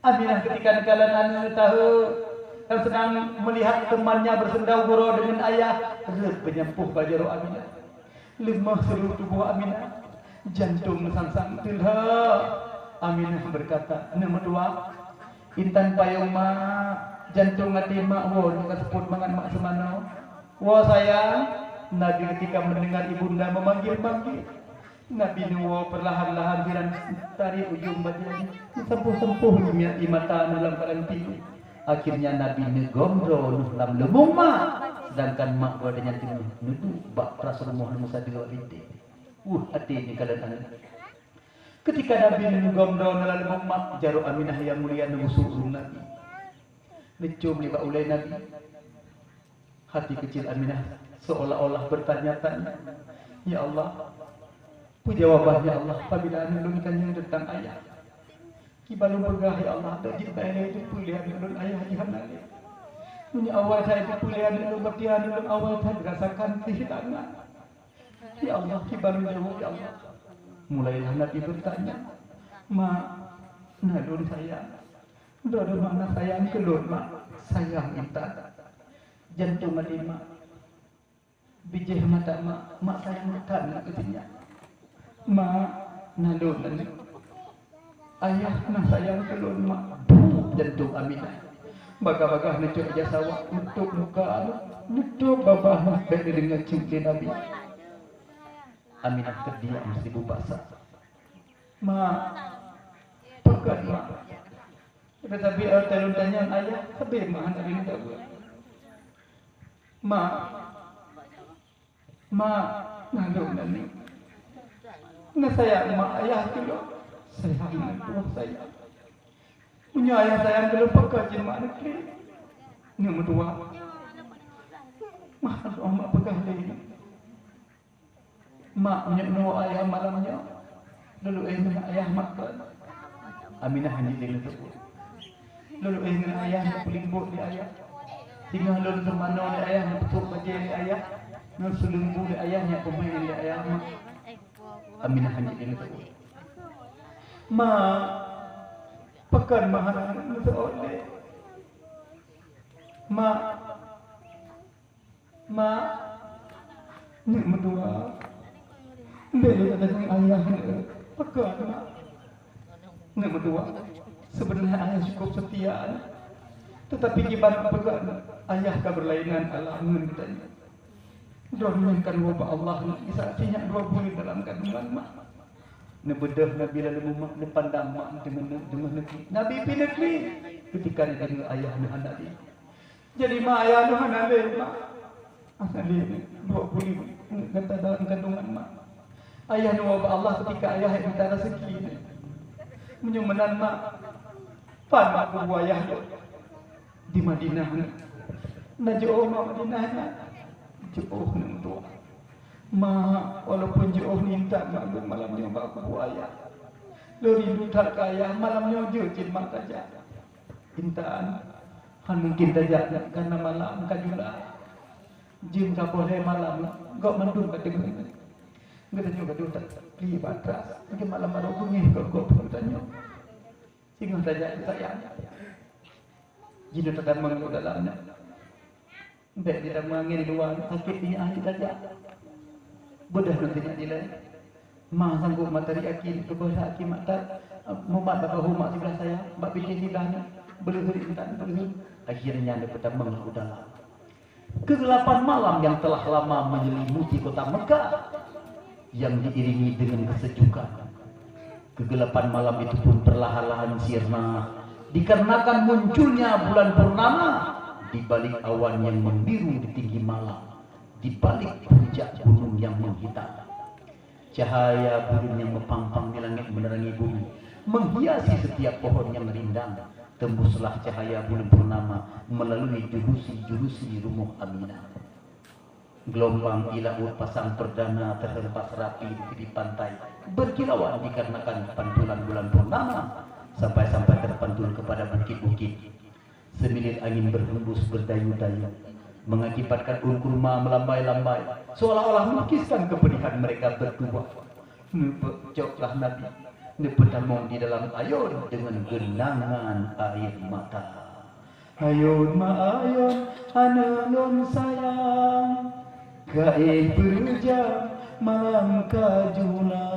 Aminah ketika kalian anu tahu yang sedang melihat temannya bersendau gurau dengan ayah, penyempuh bajaro Aminah. Lemah seluruh tubuh Aminah, jantung sangsang tilha. Aminah berkata, nama dua, intan payung mak, jantung hati mak, wo, juga sebut mangan mak semano. Wo sayang, Nabi ketika mendengar ibunda memanggil-manggil, Nabi nuwo perlahan-lahan jiran tarik ujung bajunya, sempuh-sempuh di mata dalam keadaan tidur. Akhirnya Nabi negomro dalam lemung mak, sedangkan mak badannya tinggi nudu bak ras rumah Musa dua binti. Hati ini kalian. Ketika Nabi negomro dalam lemung mak, jaro Aminah yang mulia nusuk Nabi. Lecum libat ulai Nabi. Hati kecil Aminah seolah-olah bertanya-tanya, ya Allah, pujawaban ya Allah, apabila nulung tanya tentang ayah. Kibalung bergah ya Allah, tak jika ayah itu pilihan nulung ayah dihanali. Ini awal saya itu pilihan nulung bertihan nulung awal saya berasakan kehilangan. Ya Allah, kibalung jauh ya Allah. Mulailah Nabi bertanya, nalun saya, dodo mana sayang kelun mak, sayang minta. Jantung mati mak, bijih mata mak sayang makan nak ketinya. Nalun ayah nak sayang kelun mak, jantung Aminah. Baga-baga necuk aja sawah, nutup muka, nutup babah dari dengan cincin Nabi. Aminah terdiam seribu basah. Pekan mak. Tetapi telur tanya ayah, tapi mak hari ini tak buat. Nalung nani. Nah sayang mak ayah dulu. Sayang dulu sayang. Punya ayah sayang dulu pekerja mak negeri. Nombor dua. Mak pegang lagi. Mak punya no ayah malamnya. Lalu ayah makan. Aminah hanya dia tersebut. Lalu ayah nak pelingkuk di ayah. Tinggal lalu semana di ayah nak petuk baju di ayah. Nak selumbu di ayah nak pemain di ayah mak. Aminah hanya ini tu. Ma pekan mahal itu oleh. Ma ni medua. Beli ada ayah pekan ma. Ni medua. Sebenarnya ayah cukup setia. Tetapi gimana pekan ayah ka berlainan alamun katanya. Doakan wabah Allah bisa artinya 2 bulan dalam kandungan mak. Nebedah Nabi lalu mak pandang mak dengan negeri. Nabi pi negeri ketika dia dengan ayah anak dia. Jadi mak ayah anak dia mak. Anak dia 2 bulan kata dalam kandungan mak. Ayah wabah Allah ketika ayah yang minta rezeki. Menyumenan mak. Pan mak ayah di Madinah. Najauh mak Madinah. Jauh nak doa. Mak walaupun jauh minta mak malamnya mak aku ayah. Lo rindu tak kaya malamnya jujur mak saja. Intaan han mungkin saja karena malam kajulah. Jim tak boleh malam. Gak mendung kat dengan. Gak tanya kat tak libat ras. Mungkin malam baru bunyi kau pun tanya. Singgah saja sayang. Jidu tetap mengeluh dalamnya. Baik dia dah mangil di luar, sakit punya ahli saja. Bedah nantinya dia lain. Ma sanggup materi akin, kepada akin mata. Mumat bapa humak sebelah saya, bak bikin sebelahnya. Berheri intan, berheri. Akhirnya dia petang mengeluh dalam. Kegelapan malam yang telah lama menyelimuti kota Mekah. Yang diiringi dengan kesejukan. Kegelapan malam itu pun perlahan-lahan sirna. Dikarenakan munculnya bulan purnama. Di balik awan yang membiru di tinggi malam, di balik puncak gunung yang menghitam, cahaya bulan yang mepampang di langit menerangi bumi, menghiasi setiap pohon yang rindang. Tembuslah cahaya bulan purnama melalui jurusi-jurusi rumah Aminah. Gelombang di laut pasang perdana terhempas rapi di tepi pantai, berkilauan dikarenakan pantulan bulan purnama, sampai-sampai terpantul kepada bukit-bukit. Semilir angin berhembus berdayu-dayu, mengakibatkan kurma melambai-lambai, seolah-olah melukiskan kepedihan mereka berdua. Nepecoklah Nabi, nepetamong di dalam ayun dengan genangan air mata. Ayun ma ayun, anelun sayang, gaib berjam malam kajuna,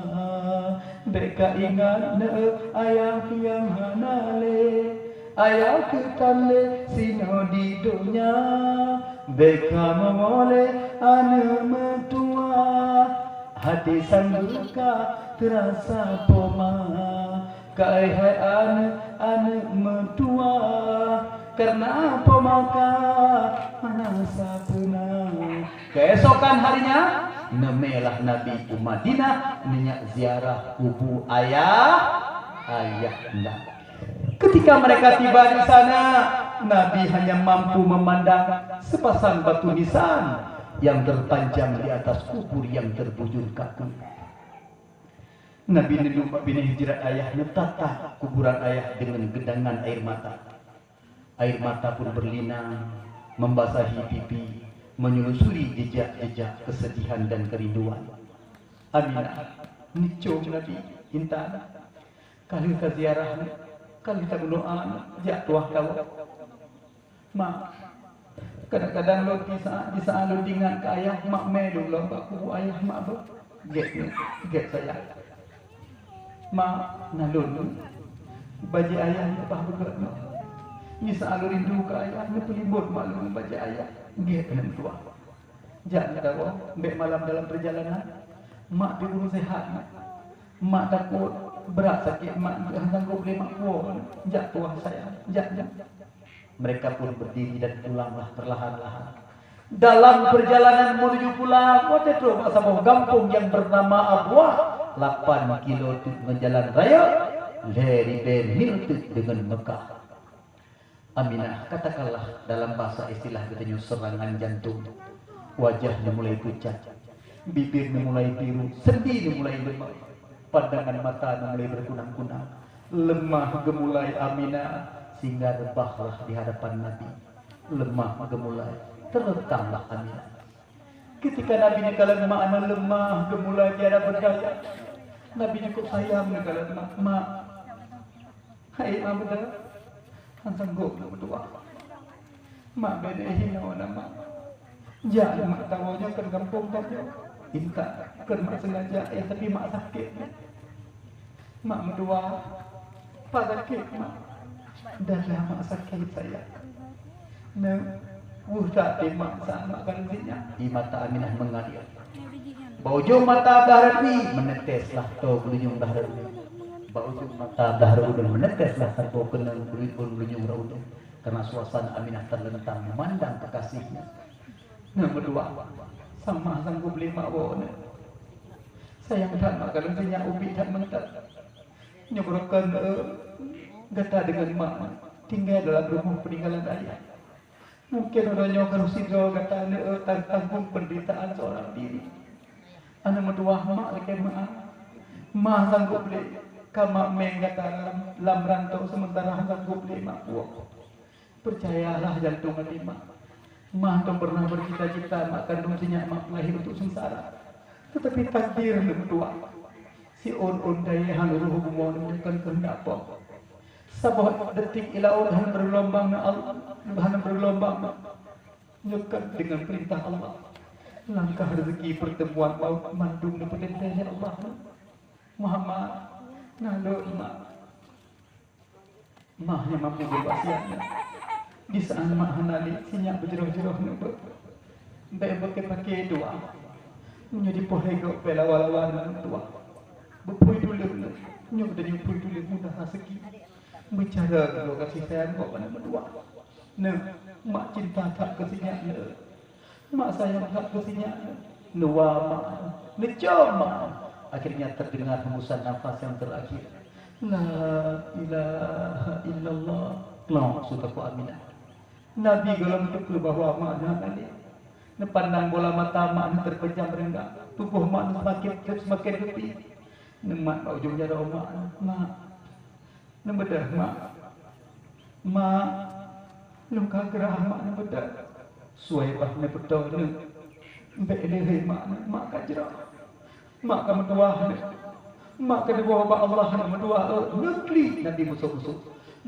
beka ingat ne ayah yang hanale. Ayah ketale sino di dunia, beka memoleh ane metua, hati sang duka terasa poma, kai hai ane metua, karena pomaka manasa puna. Keesokan harinya, nemelah Nabi ke Madinah, minyak ziarah kubu ayah Nabi. Ketika mereka tiba di sana, Nabi hanya mampu memandang sepasang batu nisan yang terpanjang di atas kubur yang terbujur kaku. Nabi Nuh bin Hijrat ayahnya tatah kuburan ayah dengan genangan air mata. Air mata pun berlinang, membasahi pipi, menyelusuri jejak-jejak kesedihan dan kerinduan. Aminah, nicom Nabi, intan, kali ke ziarah. Kalau kita berdoa, jatuh kau. Mak, kadang-kadang lo di saat lo ingat ke ayah, mak melu lo, aku ayah mak lo, get saya. Mak, nalun, baca ayah ni apa berat lo. Di saat lo rindu ke ayah, lo pelibut mak lo baca ayah, get dengan tua. Jangan tahu, baik malam dalam perjalanan, mak di rumah sehat, mak takut. Berat sakit mak sanggup boleh mak kuat jatuh saya jatuh. Mereka pun berdiri dan pulanglah perlahan-lahan. Dalam perjalanan menuju pulang, waktu itu sebuah kampung yang bernama Abwah, 8 kilo dengan jalan raya dari Benhil dengan Mekah. Aminah, katakanlah dalam bahasa istilah katanya serangan jantung. Wajahnya mulai pucat, bibirnya mulai biru, sendinya mulai lemah. Pandangan mata mulai berkunang-kunang, lemah gemulai Aminah sehingga rebahlah di hadapan Nabi. Lemah gemulai, terlentanglah Aminah. Ketika Nabi ini kalau makna lemah gemulai tiada berdaya, Nabi cukup sayang negara mak. Hai mak betul. Han sanggup nak berdoa. Mak beda hina nama. Jangan mak tahunya ke kampung saja. Minta ke mak sengaja tapi mak sakit. Mak berdoa. Pak sakit mak. Dah mak sakit saya. Wuhda mak sama kan sinya. Di mata Aminah mengalir. Baujung mata Dahrawi meneteslah to bulunyung Dahrawi. Baujung mata Dahrawi meneteslah satu kenang bulunyung Dahrawi. Karena suasana Aminah terlentang memandang kekasihnya. Nomor dua, sama sanggup lima wone. Sayang tak mak kalau sinya ubi tak mentak. Nyobrokan gata dengan mak tinggal dalam rumah peninggalan ayah. Mungkin orangnya kalau sidro gata tanggung penderitaan seorang diri. Anak medua mak lagi mak sanggup beli kamak menggata lam rantau sementara sanggup beli mak buah. Percayalah jantung hati mak. Mak tak pernah bercita-cita mak kandung sinyak mak lahir untuk sengsara. Tetapi takdir berdua. Si on daya hang ruh bumon bukan kehendak apa. Sabah detik ila han berlombang nyekat dengan perintah Allah. Langkah rezeki pertemuan maut mandung di perintahnya Allah. Muhammad nalo mak yang mampu berwasiatnya. Di saat mak hanali sinyak berjeroh-jeroh nubu. Baik pakai doa. Menjadi pohego pela walawan doa. Berpui dulu nyok dan nyupui dulu mudah rezeki. Bicara dulu kasih sayang kau pada berdua. Mak cinta tak kesinyak. Mak sayang tak kesinyak. Nuwa mak. Necom mak. Akhirnya terdengar hembusan nafas yang terakhir. La ilaha illallah. Kelak sukaku Aminah. Nabi kalau menduga bahawa maknya kali. Nepandang bola mata mak terpejam rendah. Tubuh mak semakin tepi. Mak ujungnya ada mak. Nembedah mak luka gerah mak nembedah suai bah ne betul ne mbek mak kajra mak ka mendoa mak ka doa ba Allah na mendoa negeri nabi musuh-musuh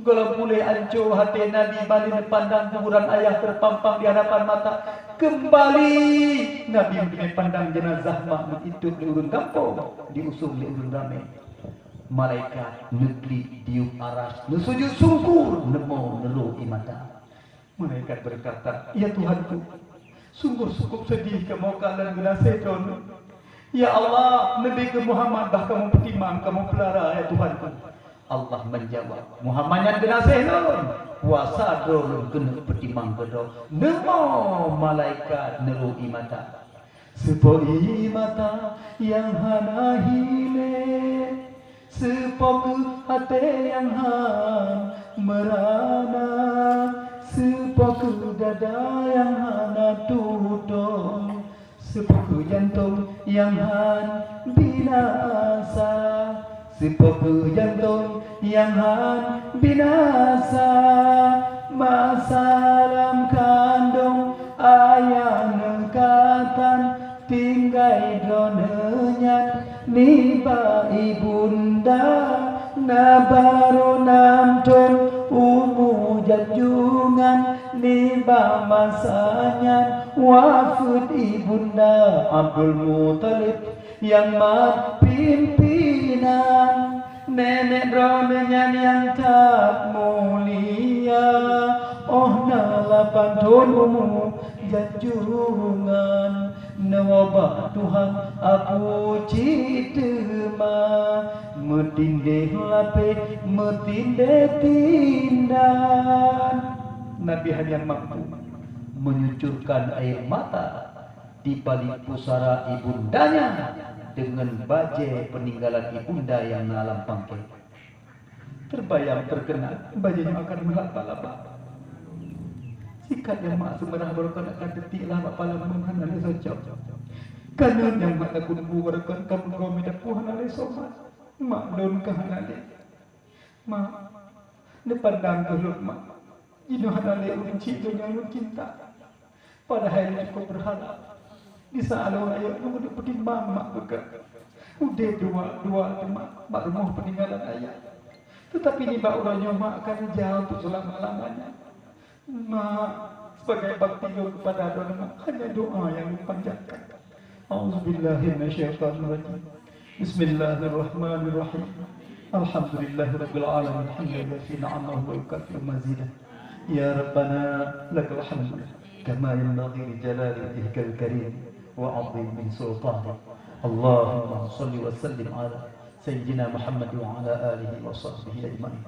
golam mulai ancur hati nabi balik pandang kuburan ayah terpampang di hadapan mata kembali nabi mendengar pandang jenazah mak hidup di urun kampung diusung di urun ramai. Malaikat negeri diuk aras sujud sungkur nemo nelu imata. Malaikat berkata, ya Tuhanku, sungguh cukup sedih kamu kalian guna seton. Ya Allah, Nabi ke Muhammad bah kamu pertimang, kamu pelara ya Tuhanku. Allah menjawab, Muhammad yang guna seton. Puasa dulu kena pertimang bedo. Nemo malaikat nelu imata. Sepo imata yang hana hile. Sepoku hati yang merana, sepoku dada yang hana tutup, sepoku jantung yang binasa, sepoku jantung yang binasa. Masalam kandung ayah nekatan tinggai dronenya. Niba ibunda nabaru namtun umu janjungan niba masanya wafud ibunda Abdul Muttalib yang mat pimpinan nenek dronenya yang tak mulia oh nalapan tun umu janjungan nawabah Tuhan aku citema metindeh lape metindeh tindan. Nabi hanya mampu menyucurkan air mata di balik pusara ibundanya dengan bajai peninggalan ibunda yang nalam pangke. Terbayang terkenal bajainya akan melapa-lapa. Sikat yang mak semerah berkon akan detik lah mak palam menghana le socok. Kanan yang mak takun bu berkon kamu kami dapuhan ale somat. Mak don kahana le. Mak nepandang gelut mak. Ino hana le unci dunia cinta. Padahal cukup berharap Bisa ada orang yang udah pergi mama bekas. Udah dua mak rumah peninggalan ayah. Tetapi ini bak orangnya mak akan jauh untuk selama-lamanya. Mak sebagai bakti kepada Adonai mak hanya doa yang dipanjatkan. A'udzubillahi minasyaitonirrajim. Bismillahirrahmanirrahim. Alhamdulillahirabbil alamin. Hamdalillah fi ni'amahu wa yukaffir mazidah. Ya Rabbana lakal hamd kama yanbaghi li jalali wajhikal karim wa 'azimi sultanik. Allahumma shalli wa sallim ala sayyidina Muhammad wa ala alihi wa sahbihi ajma'in.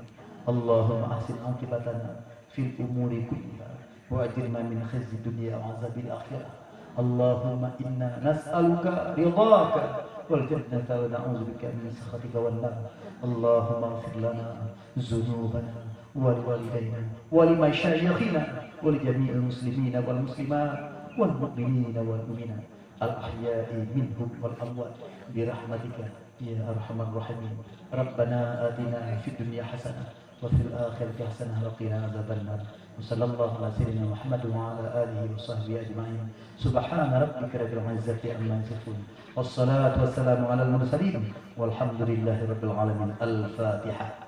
Allahumma ahsin 'aqibatana fil umuri kulliha wa ajirna min khizyi dunya wa 'adzabil akhirah. Allahumma inna nas'aluka ridhaka wal jannata wa na'udzubika min sakhatika wan nar. Allahumma ighfir lana dzunubana wa liwalidayna wa limasyayikhina wa li jami'il muslimina wal muslimat wal mu'minina wal mu'minat al ahya'i minhum wal amwat bi rahmatika ya arhamar rahimin. Rabbana atina fid dunya hasanah wa fil akhirati hasanah wa qina adzabannar. Sallallahu ala sayyidina Muhammad wa ala alihi wa sahbihi ajma'in. Subhana rabbika rabbil izzati amma yasifun. Wassalatu wassalamu ala al-mursalin walhamdulillahi rabbil alamin. Al-Fatihah.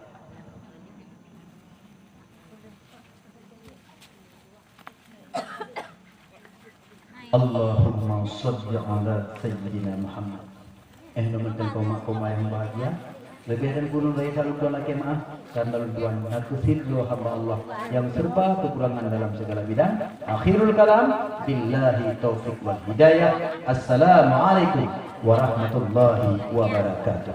Allahumma shalli ala sayyidina Muhammad. Nama kaum yang bahagia. Lebih dari gunung raya saluran lagi maaf dan dalam Tuhan aku silih hamba Allah yang serba kekurangan dalam segala bidang. Akhirul kalam billahi taufiq wal hidayah. Assalamualaikum warahmatullahi wabarakatuh.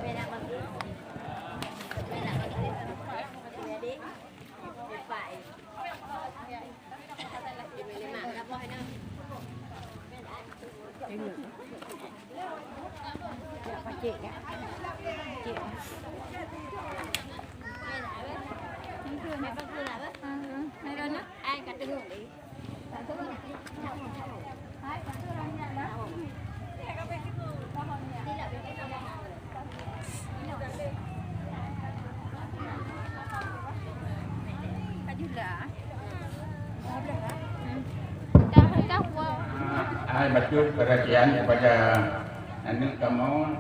Baca perhatian kepada anak kamu